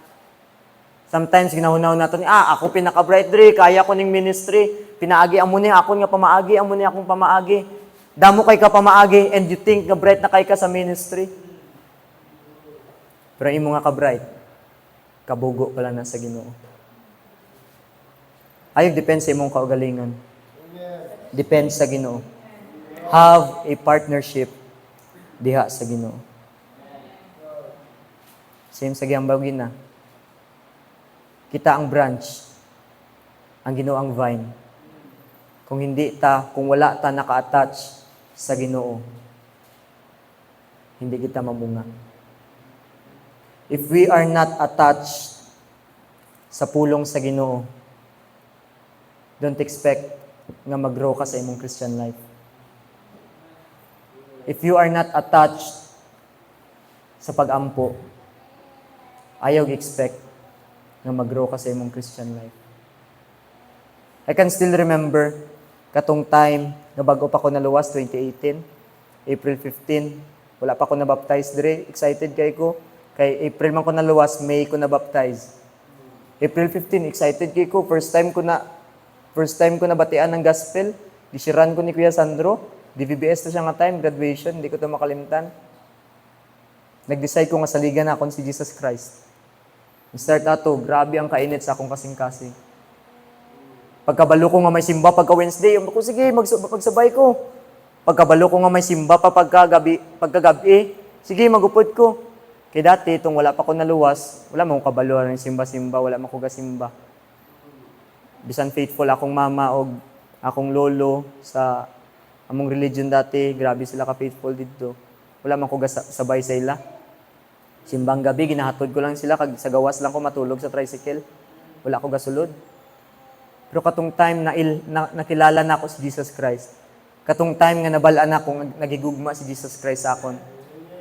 B: Sometimes ginahunaw naton, ako pinaka-bright diri, kaya ko ning ministry. Pinaagi amo ni akon nga pamaagi, amo ni akong pamaagi. Damo kay ka pamaagi and you think nga bright na kay ka sa ministry. Pero imo nga ka-bright, kabugo pala na sa Ginoo. Ayog depende sa imong kaugalingon. Depends sa Ginoo. Have a partnership diha sa Ginoo. Same sa gihambawin na. Kita ang branch, ang Ginoo ang vine. Kung wala ta naka-attach sa Ginoo, hindi kita mamunga. If we are not attached sa pulong sa Ginoo, don't expect nga mag-grow ka sa imong Christian life. If you are not attached sa pag-ampo, ayaw expect nga mag-grow ka sa imong Christian life. I can still remember Katong time, nga bago pa ko naluwas, 2018, April 15, wala pa ko na-baptize dire. Excited kay ko. Kay April man ko naluwas, May ko na-baptize. April 15, excited kay ko. First time ko na batian ng gospel. Gisiran ko ni Kuya Sandro. DVBS to siya nga time, graduation. Hindi ko to makalimtan. Nag-decide ko nga saligan na akong si Jesus Christ. Start ato, grabe ang kainit sa akong kasing-kasing. Pagkabalo ko nga may simba pagka Wednesday, ako sige, magsabay ko. Pagkabalo ko nga may simba pa pagkagabi, sige, magupod ko. Kaya dati, itong wala pa ko naluwas, wala mo kabalo ng simba-simba, wala mo ko simba. Bisan faithful akong mama o akong lolo sa among religion dati, grabe sila ka-faithful dito. Wala man ko sabay sa ila. Simbang gabi, ginahatod ko lang sila, kag sa gawas lang ko matulog sa tricycle. Wala ko gasulod. Pero katong time na nakilala na ako si Jesus Christ, katong time nga nabalaan ako, nagigugma si Jesus Christ sa akon,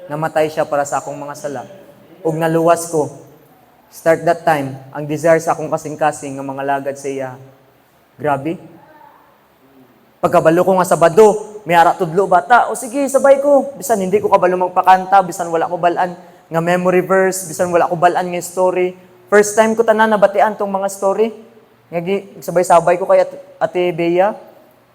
B: namatay siya para sa akong mga sala, ug naluwas ko, start that time, ang desire sa akong kasing-kasing ng mga lagad sa iya, grabe. Pagkabalo ko nga Sabado, may ara tudlo bata, o sige, sabay ko. Bisan hindi ko kabalo magpakanta, bisan wala ko balaan nga memory verse, bisan wala ko balaan nga story. First time ko tanan nabatian tong mga story. Nga sabay-sabay ko kay Ate Bea,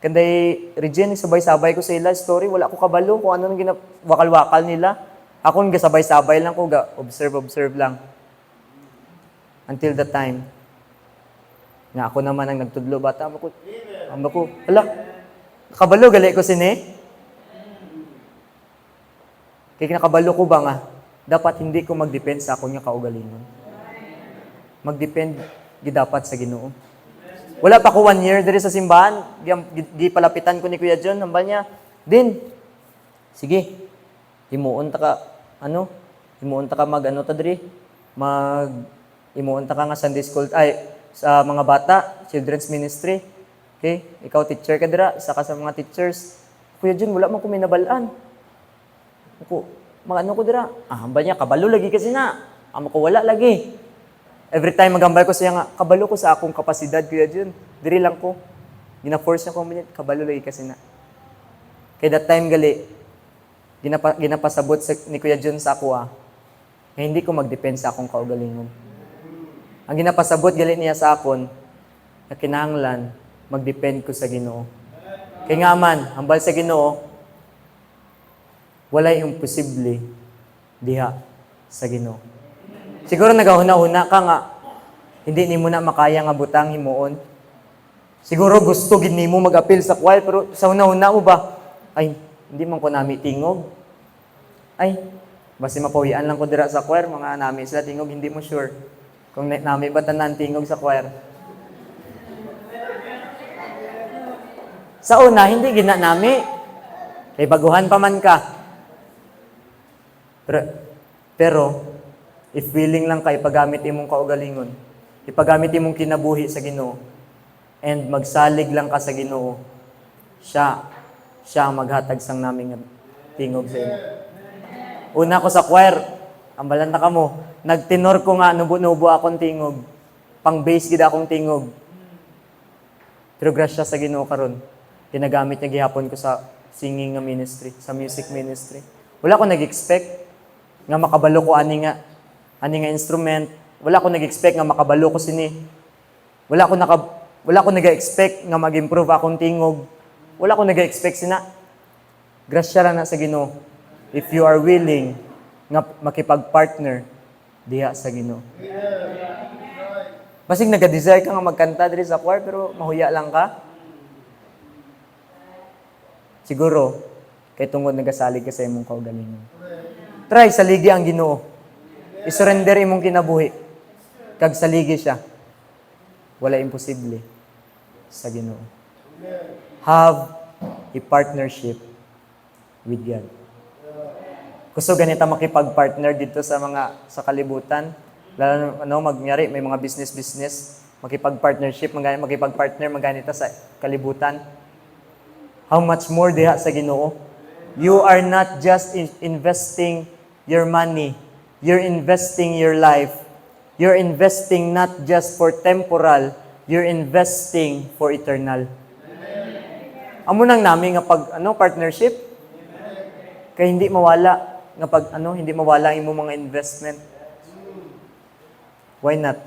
B: kanday Regine, sabay-sabay ko sa ila story, wala ko kabalo kung ano nang wakal-wakal nila. Ako nga sabay-sabay lang ko, observe lang. Until the time nga ako naman ang nagtudlo bata, ako, ala, kabalo gali ko sini. Kaya nakabalo ko ba nga, dapat hindi ko mag-depend sa akong kaugalingon. Mag-depend dapat sa Ginoo. Wala pa ko 1 year diri sa simbahan, gipalapitan ko ni Kuya John, hambal niya, din, sige, himuon ta ka imuon ta ka nga Sunday school, sa mga bata, children's ministry. Okay? Ikaw teacher ka dira, isa ka sa mga teachers. Kuya John, wala man ko may nabalaan. Mga ko dira. Hambal niya, kabalo lagi kasi na. Amo ko wala lagi. Every time magambal ko siya nga, kabalo ko sa akong kapasidad, Kuya John. Diri lang ko. Gina-force niya ko, kabalo lagi kasi na. Kaya that time gali, ginapasabot ni Kuya John sa ako na hindi ko mag-depend sa akong kaugalingon. Ang ginapasabot gali niya sa akon, na kinahanglan, mag-depend ko sa Ginoo. Kaya nga man, hambal sa Ginoo, walay imposible diha sa Ginoo. Siguro nagahuna-huna ka nga, hindi nimo na makaya nga butang himuon. Siguro gusto gid nimo mag-appeal sa choir, pero sa una-una mo ba, ay, hindi man ko nami tingog. Ay, basi mapawian lang ko dira sa choir, mga nami sila tingog, hindi mo sure kung nami ba tanan tingog sa choir. Sa una, hindi gina nami. Kay baguhan pa man ka. Pero if willing lang ka, ipagamit imong kaugalingon, ipagamit imong kinabuhi sa Ginoo, and magsalig lang ka sa Ginoo, siya maghatag sang naming tingog sa imo. Una ko sa choir, ambalan na ka mo, nagtenor ko nga, nubo-nubo akong tingog, pang bass gid akong tingog. Pero grasya sa Ginoo karon, ginagamit niya gihapon ko sa singing nga ministry, sa music ministry. Wala ko nag-expect nga makabalo ko ani nga instrument. Wala ko nag-expect nga makabalo ko sini. Wala ko nag-expect nga mag-improve akong tingog. Wala ko nag-expect sina. Grasya ra na sa Ginoo. If you are willing nga makipag-partner diha sa Ginoo. Basig nag-desire ka nga magkanta diri sa choir pero mahuya lang ka. Siguro kay tungod nagasalig ka sa imong kaugalingon. Try saligi ang Ginoo. I-surrender imong kinabuhi. Kag saligi siya. Wala imposible sa Ginoo. Have a partnership with God. Gusto ganito makipag-partner dito sa kalibutan. Lalo magnyari may mga business, makipag-partnership, makipag-partner maganita sa kalibutan. How much more diha sa Ginoo? You are not just investing your money. You're investing your life. You're investing not just for temporal, you're investing for eternal. amo nang nami nga pag partnership kay hindi mawala nga pag hindi mawala ang imong mga investment. Why not?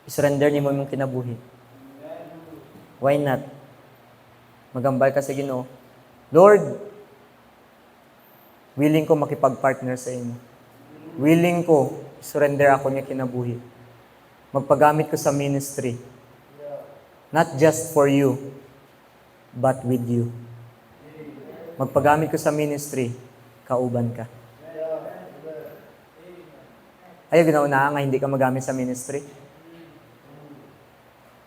B: I-surrender nimo imong kinabuhi. Why not? Magambal ka sa Ginoo. Lord, willing ko makipag-partner sa imo. Willing ko surrender ako niya kinabuhi. Magpagamit ko sa ministry. Not just for you, but with you. Magpagamit ko sa ministry, kauban ka. Ayaw ginaunahan nga hindi ka magamit sa ministry.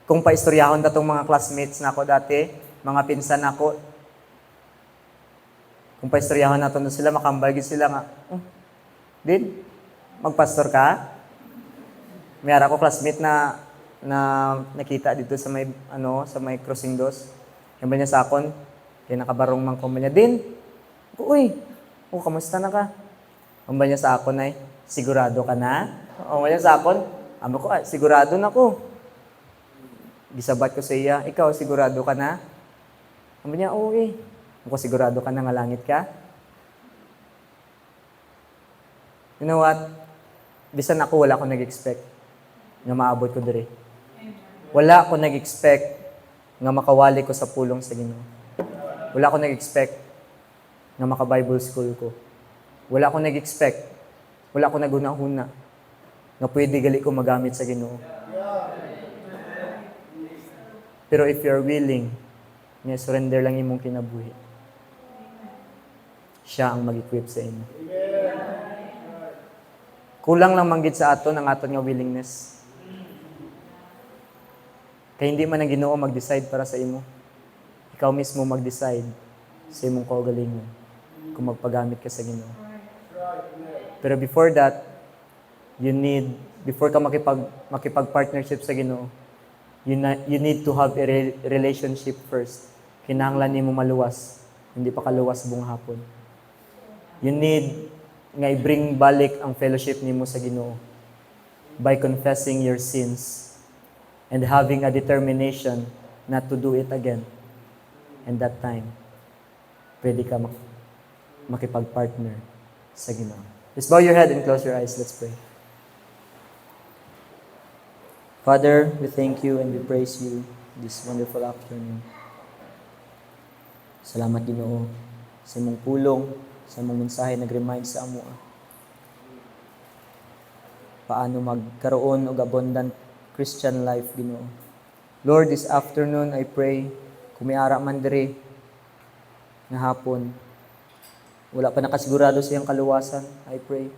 B: Kung paistoryahon na itong mga classmates na ako dati, mga pinsan ako, kung paistoryahon na ito na sila, makambalgin sila nga, Din, magpastor ka? Mayroon ako classmate na nakita dito sa may sa may crossing dos. Yung niya sa akon, kaya nakabarong man ko niya, Din, uy, kamusta na ka? Ang niya sa akon ay, sigurado ka na? Ang niya sa akon, amo ko, sigurado na ko. Gisabat ko sa iya, ikaw, sigurado ka na? Ang niya, okay. Ako sigurado ka na nga langit ka? You know what? Bisan ako, wala akong nag-expect na maabot ko diri. Wala akong nag-expect nga makawali ko sa pulong sa Ginoo. Wala akong nag-expect na maka-Bible school ko. Wala akong nag-expect, wala akong naguna-huna na pwede gali ko magamit sa Ginoo. Pero if you're willing, surrender lang imong kinabuhi. Siya ang mag-equip sa inyo. Kulang lang manggid sa aton ang aton nga willingness. Kaya hindi man ang Ginoo mag-decide para sa imo. Ikaw mismo mag-decide sa imong kaugalingon kung magpagamit ka sa Ginoo. Pero before that, before ka makipag-partnership sa Ginoo, you need to have a relationship first. Kinahanglan nimo maluwas, hindi pa kaluwas buong hapon. You need nga i-bring balik ang fellowship nimo sa Ginoo by confessing your sins and having a determination not to do it again. And that time, pwede ka makipag-partner sa Ginoo. Just bow your head and close your eyes. Let's pray. Father, we thank you and we praise you this wonderful afternoon. Salamat, Ginoo, sa imong pulong, sa imong mensahe nag-remind sa amo paano magkaroon og abundant Christian life, Ginoo. Lord, this afternoon I pray kung may ara man diri nga hapon wala pa nakasigurado sa iyang kaluwasan, I pray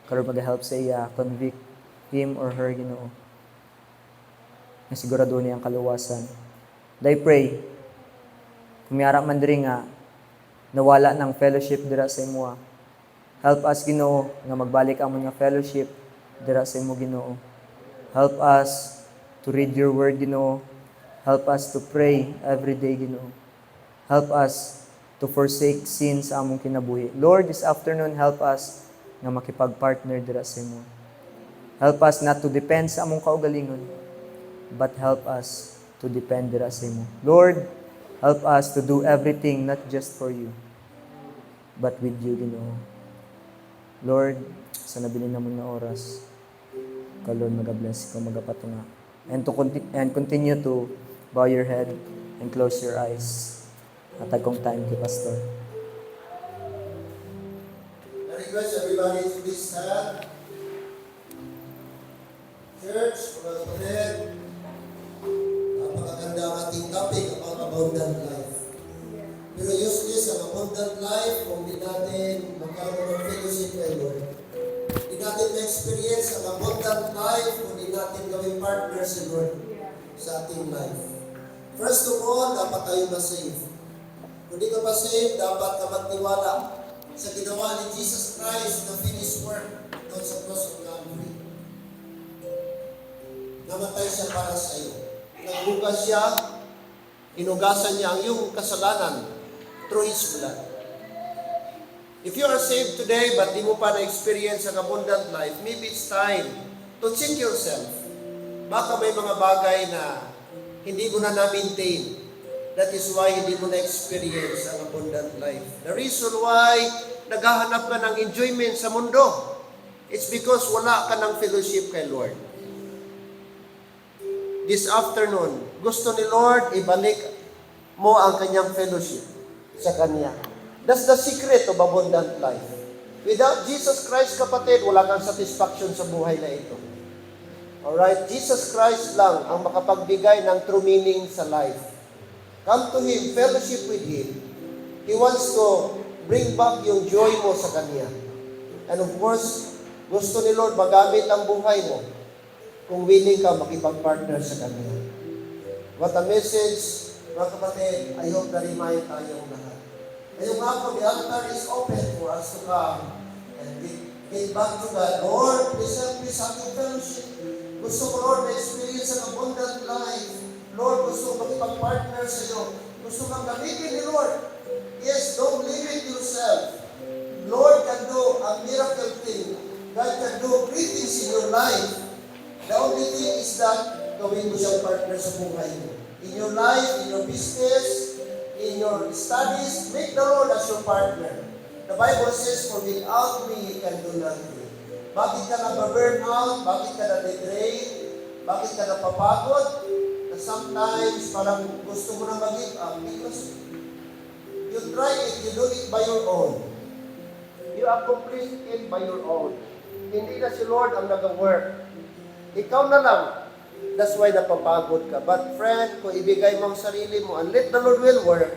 B: karon mag-help sa iya, convict him or her, Ginoo, na sigurado niya ang kaluwasan. I pray kung may ara man diri nga nawala ng fellowship dira sa imo. Help us, Ginoo, nga magbalik ang mga fellowship dira sa imo, Ginoo. Help us to read your word, Ginoo. Help us to pray every day, Ginoo. Help us to forsake sins sa among kinabuhi. Lord, this afternoon, help us nga makipag-partner dira sa imo. Help us not to depend sa among kaugalingon, but help us to depend dira sa imo. Lord, help us to do everything not just for you, but with you, Ginoo. Lord, sa nabilin namon na oras, Lord, mag-bless ko, magapatunga. And continue to bow your head and close your eyes. At agong time kay Pastor.
A: I request everybody to please stand. Church, mga kapatid, napakaganda ang ating topic about abundant life. Pero useless ang abundant life kung di natin magkaroon ng fellowship kay Lord. Di natin ma-experience ang abundant life kung di natin gawing partner si Lord sa ating life. First of all, dapat tayo ma-save. Kung di ka pa save, dapat ka magtiwala sa ginawa ni Jesus Christ na finished work doon sa cross of Calvary. Namatay siya para sa iyo. Nagbugas siya, inugasan niya ang iyong kasalanan through His blood. If you are saved today but di mo pa na-experience ang abundant life, maybe it's time to check yourself. Baka may mga bagay na hindi mo na na-maintain, That is why hindi mo na-experience ang abundant life. The reason why naghahanap ka ng enjoyment sa mundo, it's because wala ka ng fellowship kay Lord. This afternoon, gusto ni Lord ibalik mo ang kanyang fellowship sa Kanya. That's the secret of abundant life. Without Jesus Christ, kapatid, wala kang satisfaction sa buhay na ito. Alright? Jesus Christ lang ang makapagbigay ng true meaning sa life. Come to Him, fellowship with Him. He wants to bring back yung joy mo sa Kanya. And of course, gusto ni Lord magamit ang buhay mo kung willing ka makipag-partner sa Kanya. What a message, mga kapatid. I hope na-remind tayong lahat. Ngayong hapon, the altar is open for us to come and get back to God. Lord, please help me sa aking fellowship. Gusto ko, Lord, na-experience an abundant life. Lord, gusto ko makipag-partner sa iyo. Gusto kang gamitin ni Lord. Yes, don't limit yourself. Lord can do a miracle thing. God can do great things in your life. The only thing is that gawin mo siyang partner sa buhay mo. In your life, in your business, in your studies, make the Lord as your partner. The Bible says, for without me, you can do nothing. Bakit ka na-burn out? Bakit ka na-dedrain? Bakit ka napapagod? Sometimes, parang gusto mo na mag-give up because you try it, you do it by your own. You accomplish it by your own. Hindi na si Lord ang nag-work. Ikaw na lang. That's why napapagod ka. But friend, kung ibigay mo ang sarili mo and let the Lord will work,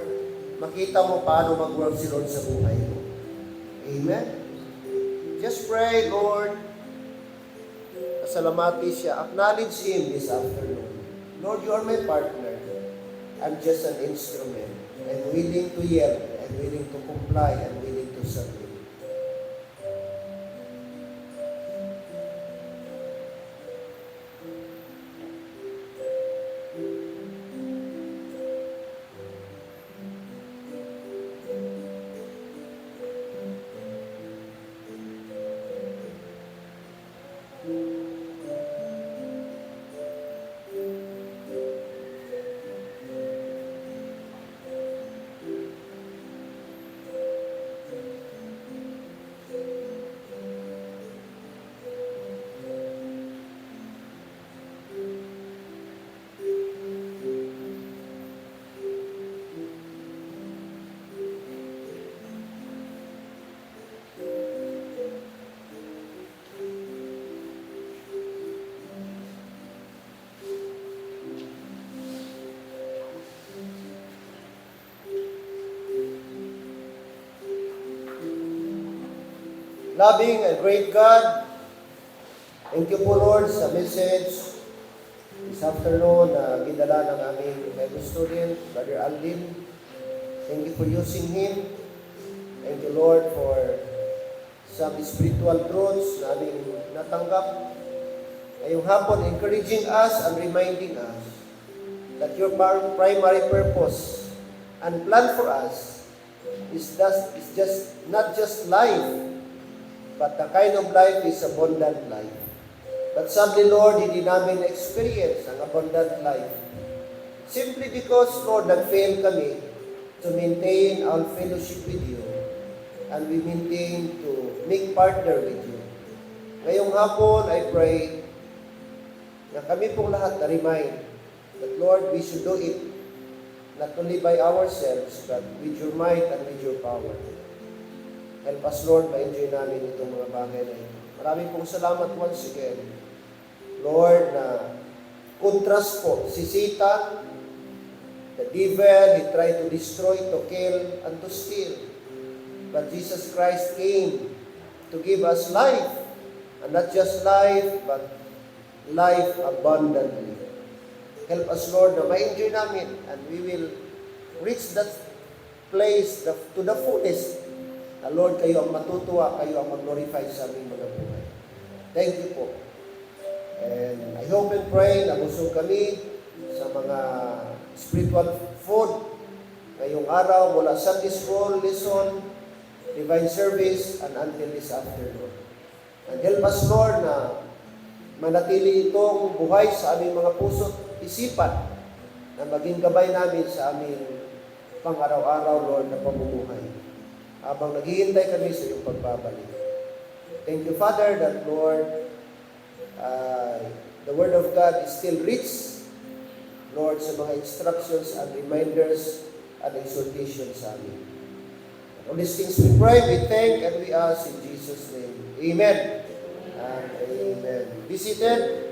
A: makita mo paano mag-work si Lord sa buhay mo. Amen? Just pray, Lord. Pasalamati siya. Acknowledge Him this afternoon. Lord, you are my partner. I'm just an instrument. I'm willing to yield. I'm willing to comply. I'm willing to serve you. Loving and great God, thank you po Lord sa message this afternoon na gidala ng aming Bible student, Brother Aldin. Thank you for using him. Thank you Lord for some spiritual truths na aming natanggap. Ngayong hapon, encouraging us and reminding us that your primary purpose and plan for us is just not just life, but the kind of life is abundant life. But sadly, Lord, hindi namin na-experience ang abundant life. Simply because, Lord, nag-fail kami to maintain our fellowship with you and we maintain to make partner with you. Ngayong hapon, I pray na kami pong lahat na-remind that, Lord, we should do it not only by ourselves, but with your might and with your power. Help us, Lord, ma-enjoy namin itong mga bagay na ito. Maraming pong salamat once again. Lord, na contrast po, si Satan, the devil, he tried to destroy, to kill, and to steal. But Jesus Christ came to give us life. And not just life, but life abundantly. Help us, Lord, na ma-enjoy namin and we will reach that place to the fullest. Lord, kayo ang matutuwa, kayo ang mag-glorify sa aming mga buhay. Thank you po. And I hope and pray na busog kami sa mga spiritual food ngayong araw mula Sunday School lesson, divine service, and until this afternoon. And help us, Lord, na manatili itong buhay sa aming mga puso't isipan na maging gabay namin sa aming pang-araw-araw, Lord, na pamumuhay. Habang naghihintay kami sa iyong pagbabalik. Thank you, Father, that, Lord, the Word of God is still rich, Lord, sa mga instructions and reminders and exhortations sa amin. All these things we pray, we thank, and we ask in Jesus' name. Amen. And amen. Be seated.